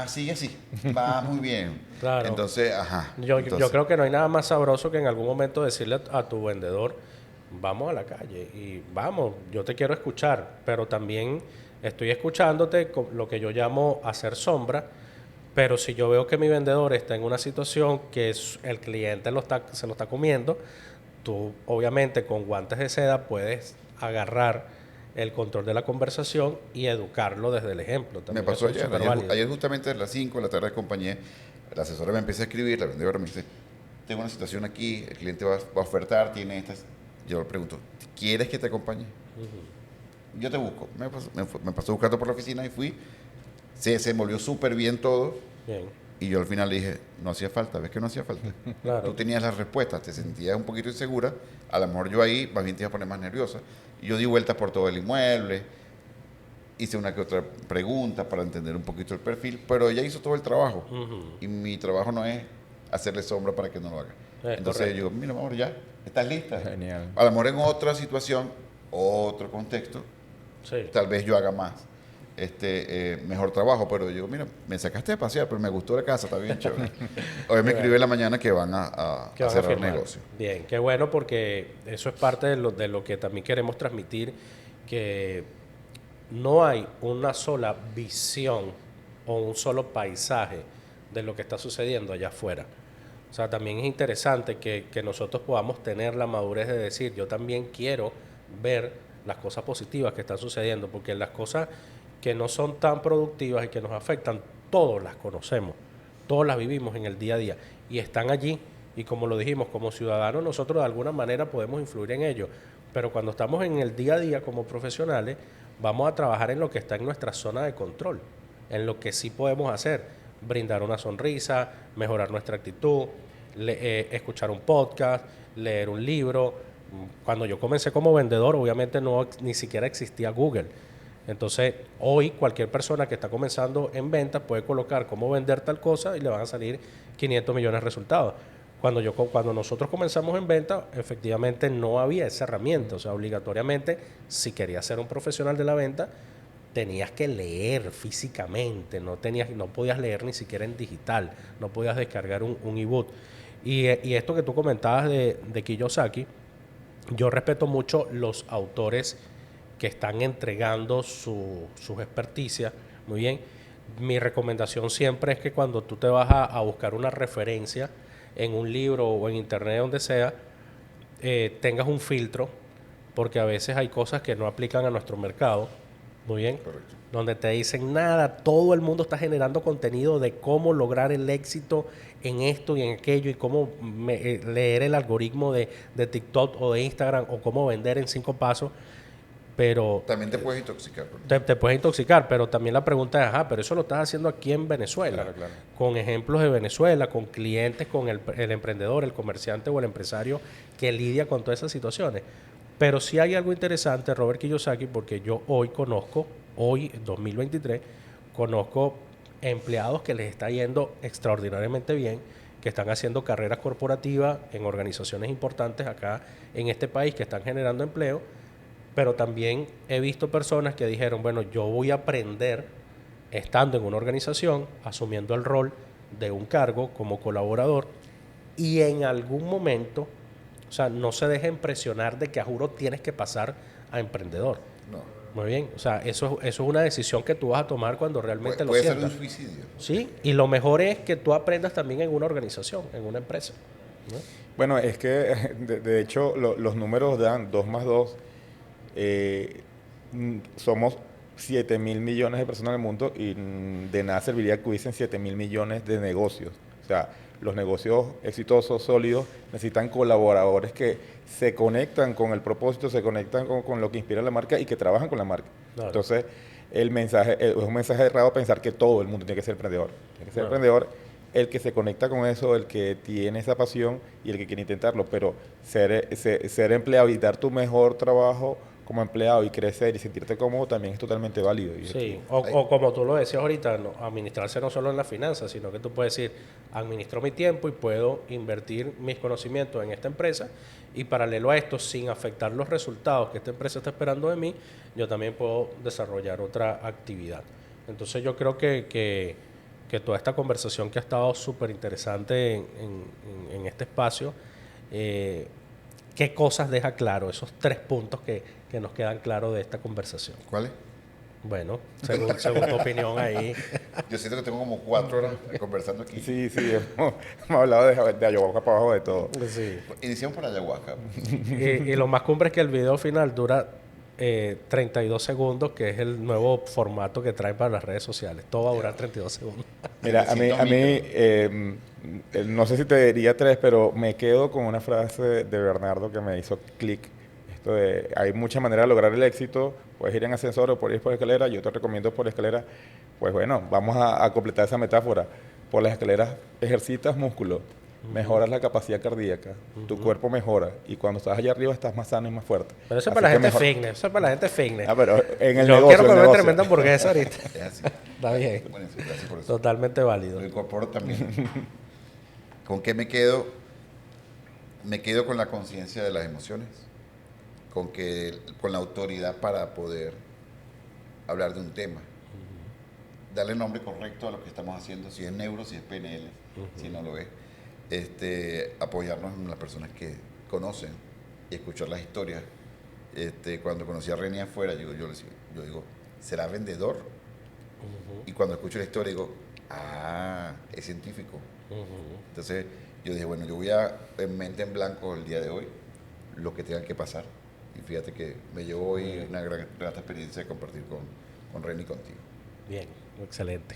sigue así, va muy bien. Claro. Entonces, Yo creo que no hay nada más sabroso que en algún momento decirle a tu vendedor, vamos a la calle y vamos, yo te quiero escuchar, pero también estoy escuchándote con lo que yo llamo hacer sombra. Pero si yo veo que mi vendedor está en una situación que el cliente se lo está comiendo, tú obviamente con guantes de seda puedes agarrar el control de la conversación y educarlo desde el ejemplo. También me pasó ayer justamente a las 5 de la tarde acompañé, la asesora me empieza a escribir, la vendedora me dice, tengo una situación aquí, el cliente va a ofertar, tiene estas. Yo le pregunto, ¿quieres que te acompañe? Yo te busco. Me pasó buscando por la oficina y fui. Se desenvolvió súper bien todo. Bien. Y yo al final le dije, no hacía falta, ¿ves que no hacía falta? Claro. Tú tenías las respuestas, te sentías un poquito insegura, a lo mejor yo ahí más bien te iba a poner más nerviosa. Y yo di vueltas por todo el inmueble, hice una que otra pregunta para entender un poquito el perfil, pero ella hizo todo el trabajo. Y mi trabajo no es hacerle sombra para que no lo haga. Entonces correcto. Yo, mira, amor, ya, ¿estás lista? Genial. A lo mejor en otra situación, otro contexto, tal vez yo haga más. Mejor trabajo, pero yo, mira, me sacaste de pasear, pero me gustó la casa, está bien chévere. Hoy me escribí en la mañana que van a cerrar el negocio. Bien, qué bueno, porque eso es parte de lo que también queremos transmitir, que no hay una sola visión o un solo paisaje de lo que está sucediendo allá afuera. O sea, también es interesante que nosotros podamos tener la madurez de decir, yo también quiero ver las cosas positivas que están sucediendo, porque las cosas que no son tan productivas y que nos afectan, todos las conocemos, todos las vivimos en el día a día y están allí, y como lo dijimos, como ciudadanos nosotros de alguna manera podemos influir en ello, pero cuando estamos en el día a día como profesionales, vamos a trabajar en lo que está en nuestra zona de control, en lo que sí podemos hacer, brindar una sonrisa, mejorar nuestra actitud, escuchar un podcast, leer un libro. Cuando yo comencé como vendedor, obviamente ni siquiera existía Google. Entonces, hoy cualquier persona que está comenzando en ventas puede colocar cómo vender tal cosa y le van a salir 500 millones de resultados. Cuando nosotros comenzamos en venta, efectivamente no había esa herramienta. O sea, obligatoriamente, si querías ser un profesional de la venta, tenías que leer físicamente, no podías leer ni siquiera en digital, no podías descargar un ebook. Y esto que tú comentabas de Kiyosaki, yo respeto mucho los autores que están entregando sus experticias, muy bien. Mi recomendación siempre es que cuando tú te vas a buscar una referencia en un libro o en internet, donde sea, tengas un filtro, porque a veces hay cosas que no aplican a nuestro mercado, muy bien, Correcto. donde te dicen nada, todo el mundo está generando contenido de cómo lograr el éxito en esto y en aquello y cómo leer el algoritmo de TikTok o de Instagram o cómo vender en 5 pasos, pero También te puedes intoxicar. ¿No? te puedes intoxicar, pero también la pregunta es, pero eso lo estás haciendo aquí en Venezuela, Claro, claro. con ejemplos de Venezuela, con clientes, con el emprendedor, el comerciante o el empresario que lidia con todas esas situaciones. Pero sí hay algo interesante, Robert Kiyosaki, porque yo hoy, 2023, conozco empleados que les está yendo extraordinariamente bien, que están haciendo carreras corporativas en organizaciones importantes acá en este país, que están generando empleo, pero también he visto personas que dijeron, bueno, yo voy a aprender estando en una organización, asumiendo el rol de un cargo como colaborador, y en algún momento, o sea, no se dejen presionar de que a juro tienes que pasar a emprendedor. No. Muy bien, o sea, eso es una decisión que tú vas a tomar cuando realmente Puede lo ser un sientas. suicidio. Sí, y lo mejor es que tú aprendas también en una organización, en una empresa, ¿no? Bueno, es que de hecho los números dan 2 más 2. Somos 7.000 millones de personas en el mundo y de nada serviría que hubiesen 7.000 millones de negocios. O sea, los negocios exitosos, sólidos, necesitan colaboradores que se conectan con el propósito, se conectan con lo que inspira la marca y que trabajan con la marca. Claro. Entonces, el mensaje es un mensaje errado pensar que todo el mundo tiene que ser emprendedor. Tiene que ser Claro. emprendedor el que se conecta con eso, el que tiene esa pasión y el que quiere intentarlo. Pero ser empleado y dar tu mejor trabajo como empleado y crecer y sentirte cómodo también es totalmente válido. Y Sí, Ahí. o como tú lo decías ahorita, administrarse no solo en las finanzas, sino que tú puedes decir, administro mi tiempo y puedo invertir mis conocimientos en esta empresa y paralelo a esto, sin afectar los resultados que esta empresa está esperando de mí, yo también puedo desarrollar otra actividad. Entonces yo creo que toda esta conversación que ha estado súper interesante en este espacio, ¿qué cosas deja claro? Esos 3 puntos que nos quedan claros de esta conversación. ¿Cuál es? Bueno, según tu opinión ahí. Yo siento que tengo como 4 horas conversando aquí. sí, hemos hablado de ayahuasca para abajo de todo. Sí. Iniciamos por ayahuasca. Y lo más cumbre es que el video final dura 32 segundos, que es el nuevo formato que traen para las redes sociales. Todo va a durar 32 segundos. Mira, a mí no sé si te diría 3, pero me quedo con una frase de Bernardo que me hizo clic. Esto de, hay muchas maneras de lograr el éxito. Puedes ir en ascensor o puedes ir por escalera. Yo te recomiendo por escalera. Pues bueno, vamos a completar esa metáfora. Por las escaleras ejercitas músculo, mejoras la capacidad cardíaca, tu cuerpo mejora y cuando estás allá arriba estás más sano y más fuerte. Pero eso es Así para la que gente mejor- fitness. Eso es para la gente fitness. pero en el Yo negocio, quiero el comer negocio. tremenda hamburguesa ahorita. Es así. Está bien. Bueno, sí, gracias por eso. Totalmente válido. Lo incorporo también. ¿Con qué me quedo? Me quedo con la conciencia de las emociones, con la autoridad para poder hablar de un tema, darle nombre correcto a lo que estamos haciendo, si es neuro, si es PNL, si no lo es, apoyarnos en las personas que conocen y escuchar las historias. Cuando conocí a René afuera, yo digo, ¿será vendedor? Y cuando escucho la historia digo, es científico. Entonces yo dije, bueno, yo voy a en mente en blanco el día de hoy, lo que tenga que pasar. Y fíjate que me llevó hoy una grata experiencia de compartir con René y contigo. Bien, excelente.